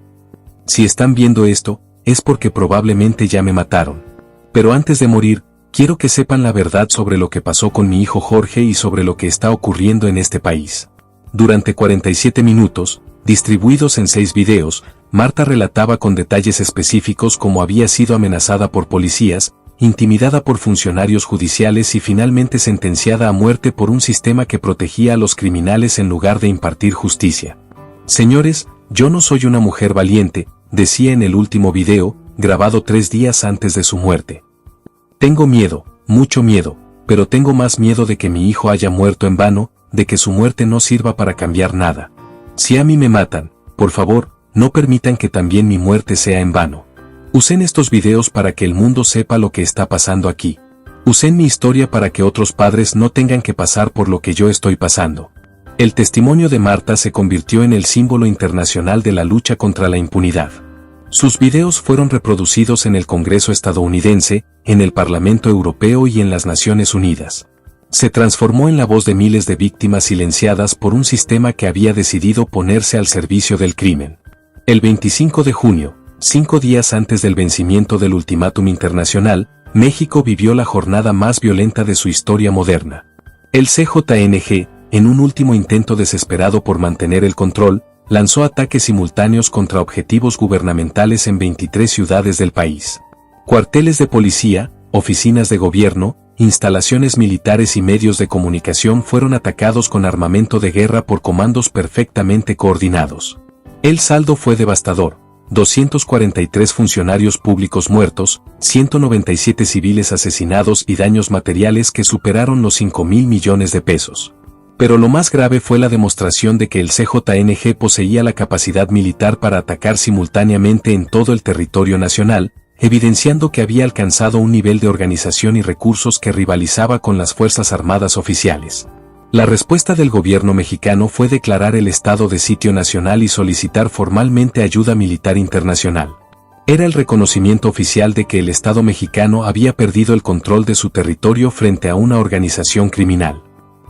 Si están viendo esto, es porque probablemente ya me mataron. Pero antes de morir, quiero que sepan la verdad sobre lo que pasó con mi hijo Jorge y sobre lo que está ocurriendo en este país. Durante 47 minutos, distribuidos en 6 videos, Marta relataba con detalles específicos cómo había sido amenazada por policías, intimidada por funcionarios judiciales y finalmente sentenciada a muerte por un sistema que protegía a los criminales en lugar de impartir justicia. Señores, yo no soy una mujer valiente, decía en el último video, grabado 3 días antes de su muerte. Tengo miedo, mucho miedo, pero tengo más miedo de que mi hijo haya muerto en vano, de que su muerte no sirva para cambiar nada. Si a mí me matan, por favor, no permitan que también mi muerte sea en vano. Usen estos videos para que el mundo sepa lo que está pasando aquí. Usen mi historia para que otros padres no tengan que pasar por lo que yo estoy pasando. El testimonio de Marta se convirtió en el símbolo internacional de la lucha contra la impunidad. Sus videos fueron reproducidos en el Congreso estadounidense, en el Parlamento Europeo y en las Naciones Unidas. Se transformó en la voz de miles de víctimas silenciadas por un sistema que había decidido ponerse al servicio del crimen. El 25 de junio, 5 días antes del vencimiento del ultimátum internacional, México vivió la jornada más violenta de su historia moderna. El CJNG, en un último intento desesperado por mantener el control, lanzó ataques simultáneos contra objetivos gubernamentales en 23 ciudades del país. Cuarteles de policía, oficinas de gobierno, instalaciones militares y medios de comunicación fueron atacados con armamento de guerra por comandos perfectamente coordinados. El saldo fue devastador: 243 funcionarios públicos muertos, 197 civiles asesinados y daños materiales que superaron los 5.000 millones de pesos. Pero lo más grave fue la demostración de que el CJNG poseía la capacidad militar para atacar simultáneamente en todo el territorio nacional, evidenciando que había alcanzado un nivel de organización y recursos que rivalizaba con las Fuerzas Armadas oficiales. La respuesta del gobierno mexicano fue declarar el estado de sitio nacional y solicitar formalmente ayuda militar internacional. Era el reconocimiento oficial de que el Estado mexicano había perdido el control de su territorio frente a una organización criminal.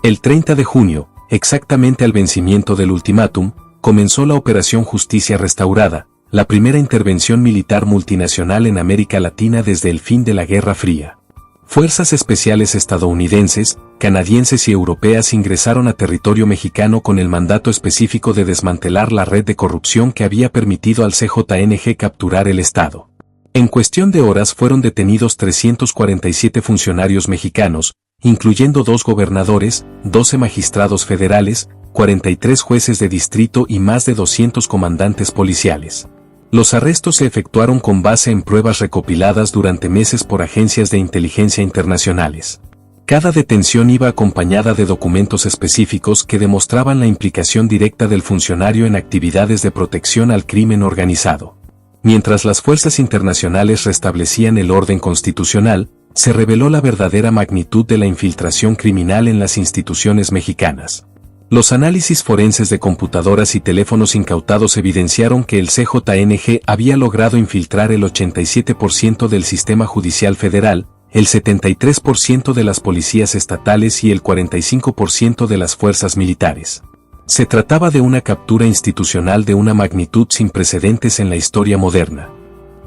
El 30 de junio, exactamente al vencimiento del ultimátum, comenzó la Operación Justicia Restaurada, la primera intervención militar multinacional en América Latina desde el fin de la Guerra Fría. Fuerzas especiales estadounidenses, canadienses y europeas ingresaron a territorio mexicano con el mandato específico de desmantelar la red de corrupción que había permitido al CJNG capturar el Estado. En cuestión de horas fueron detenidos 347 funcionarios mexicanos, incluyendo 2 gobernadores, 12 magistrados federales, 43 jueces de distrito y más de 200 comandantes policiales. Los arrestos se efectuaron con base en pruebas recopiladas durante meses por agencias de inteligencia internacionales. Cada detención iba acompañada de documentos específicos que demostraban la implicación directa del funcionario en actividades de protección al crimen organizado. Mientras las fuerzas internacionales restablecían el orden constitucional, se reveló la verdadera magnitud de la infiltración criminal en las instituciones mexicanas. Los análisis forenses de computadoras y teléfonos incautados evidenciaron que el CJNG había logrado infiltrar el 87% del sistema judicial federal, el 73% de las policías estatales y el 45% de las fuerzas militares. Se trataba de una captura institucional de una magnitud sin precedentes en la historia moderna.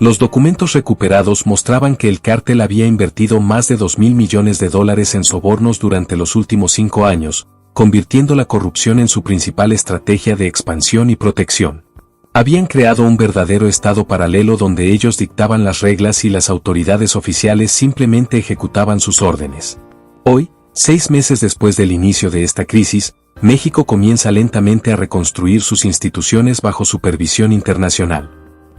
Los documentos recuperados mostraban que el cártel había invertido más de $2.000 millones en sobornos durante los últimos 5 años, convirtiendo la corrupción en su principal estrategia de expansión y protección. Habían creado un verdadero estado paralelo donde ellos dictaban las reglas y las autoridades oficiales simplemente ejecutaban sus órdenes. Hoy, 6 meses después del inicio de esta crisis, México comienza lentamente a reconstruir sus instituciones bajo supervisión internacional.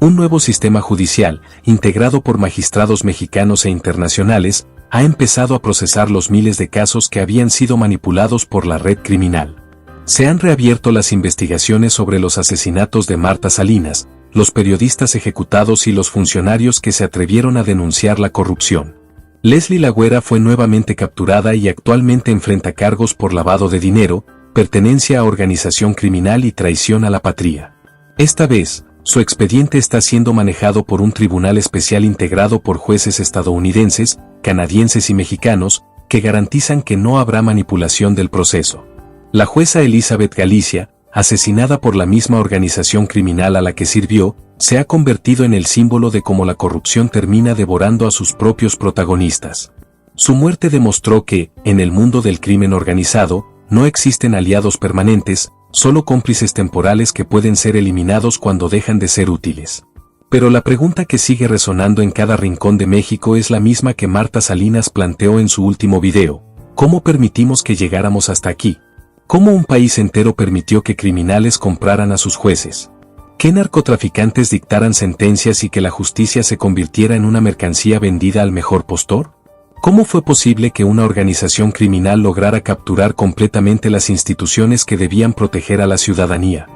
Un nuevo sistema judicial, integrado por magistrados mexicanos e internacionales, ha empezado a procesar los miles de casos que habían sido manipulados por la red criminal. Se han reabierto las investigaciones sobre los asesinatos de Marta Salinas, los periodistas ejecutados y los funcionarios que se atrevieron a denunciar la corrupción. Leslie La Güera fue nuevamente capturada y actualmente enfrenta cargos por lavado de dinero, pertenencia a organización criminal y traición a la patria. Esta vez, su expediente está siendo manejado por un tribunal especial integrado por jueces estadounidenses, canadienses y mexicanos, que garantizan que no habrá manipulación del proceso. La jueza Elizabeth Galicia, asesinada por la misma organización criminal a la que sirvió, se ha convertido en el símbolo de cómo la corrupción termina devorando a sus propios protagonistas. Su muerte demostró que, en el mundo del crimen organizado, no existen aliados permanentes, solo cómplices temporales que pueden ser eliminados cuando dejan de ser útiles. Pero la pregunta que sigue resonando en cada rincón de México es la misma que Marta Salinas planteó en su último video: ¿cómo permitimos que llegáramos hasta aquí? ¿Cómo un país entero permitió que criminales compraran a sus jueces? ¿Qué narcotraficantes dictaran sentencias y que la justicia se convirtiera en una mercancía vendida al mejor postor? ¿Cómo fue posible que una organización criminal lograra capturar completamente las instituciones que debían proteger a la ciudadanía?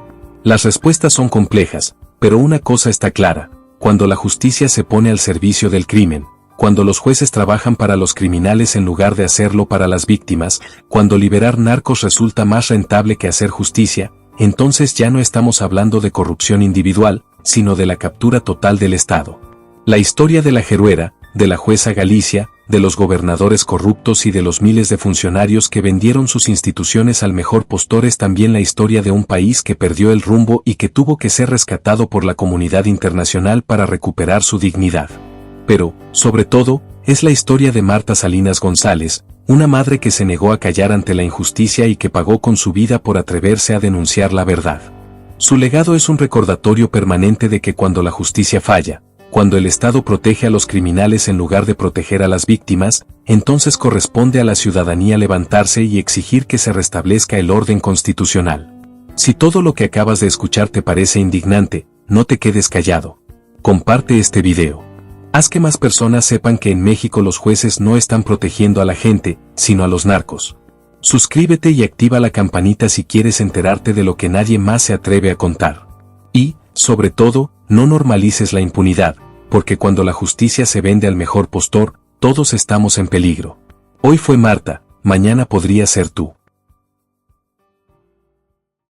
Las respuestas son complejas, pero una cosa está clara: cuando la justicia se pone al servicio del crimen, cuando los jueces trabajan para los criminales en lugar de hacerlo para las víctimas, cuando liberar narcos resulta más rentable que hacer justicia, entonces ya no estamos hablando de corrupción individual, sino de la captura total del Estado. La historia de la Jeruera, de la jueza Galicia, de los gobernadores corruptos y de los miles de funcionarios que vendieron sus instituciones al mejor postor es también la historia de un país que perdió el rumbo y que tuvo que ser rescatado por la comunidad internacional para recuperar su dignidad. Pero, sobre todo, es la historia de Marta Salinas González, Una madre que se negó a callar ante la injusticia y que pagó con su vida por atreverse a denunciar la verdad. Su legado es un recordatorio permanente de que cuando la justicia falla, cuando el Estado protege a los criminales en lugar de proteger a las víctimas, entonces corresponde a la ciudadanía levantarse y exigir que se restablezca el orden constitucional. Si todo lo que acabas de escuchar te parece indignante, no te quedes callado. Comparte este video. Haz que más personas sepan que en México los jueces no están protegiendo a la gente, sino a los narcos. Suscríbete y activa la campanita si quieres enterarte de lo que nadie más se atreve a contar. Y, sobre todo, no normalices la impunidad, porque cuando la justicia se vende al mejor postor, todos estamos en peligro. Hoy fue Marta, mañana podría ser tú.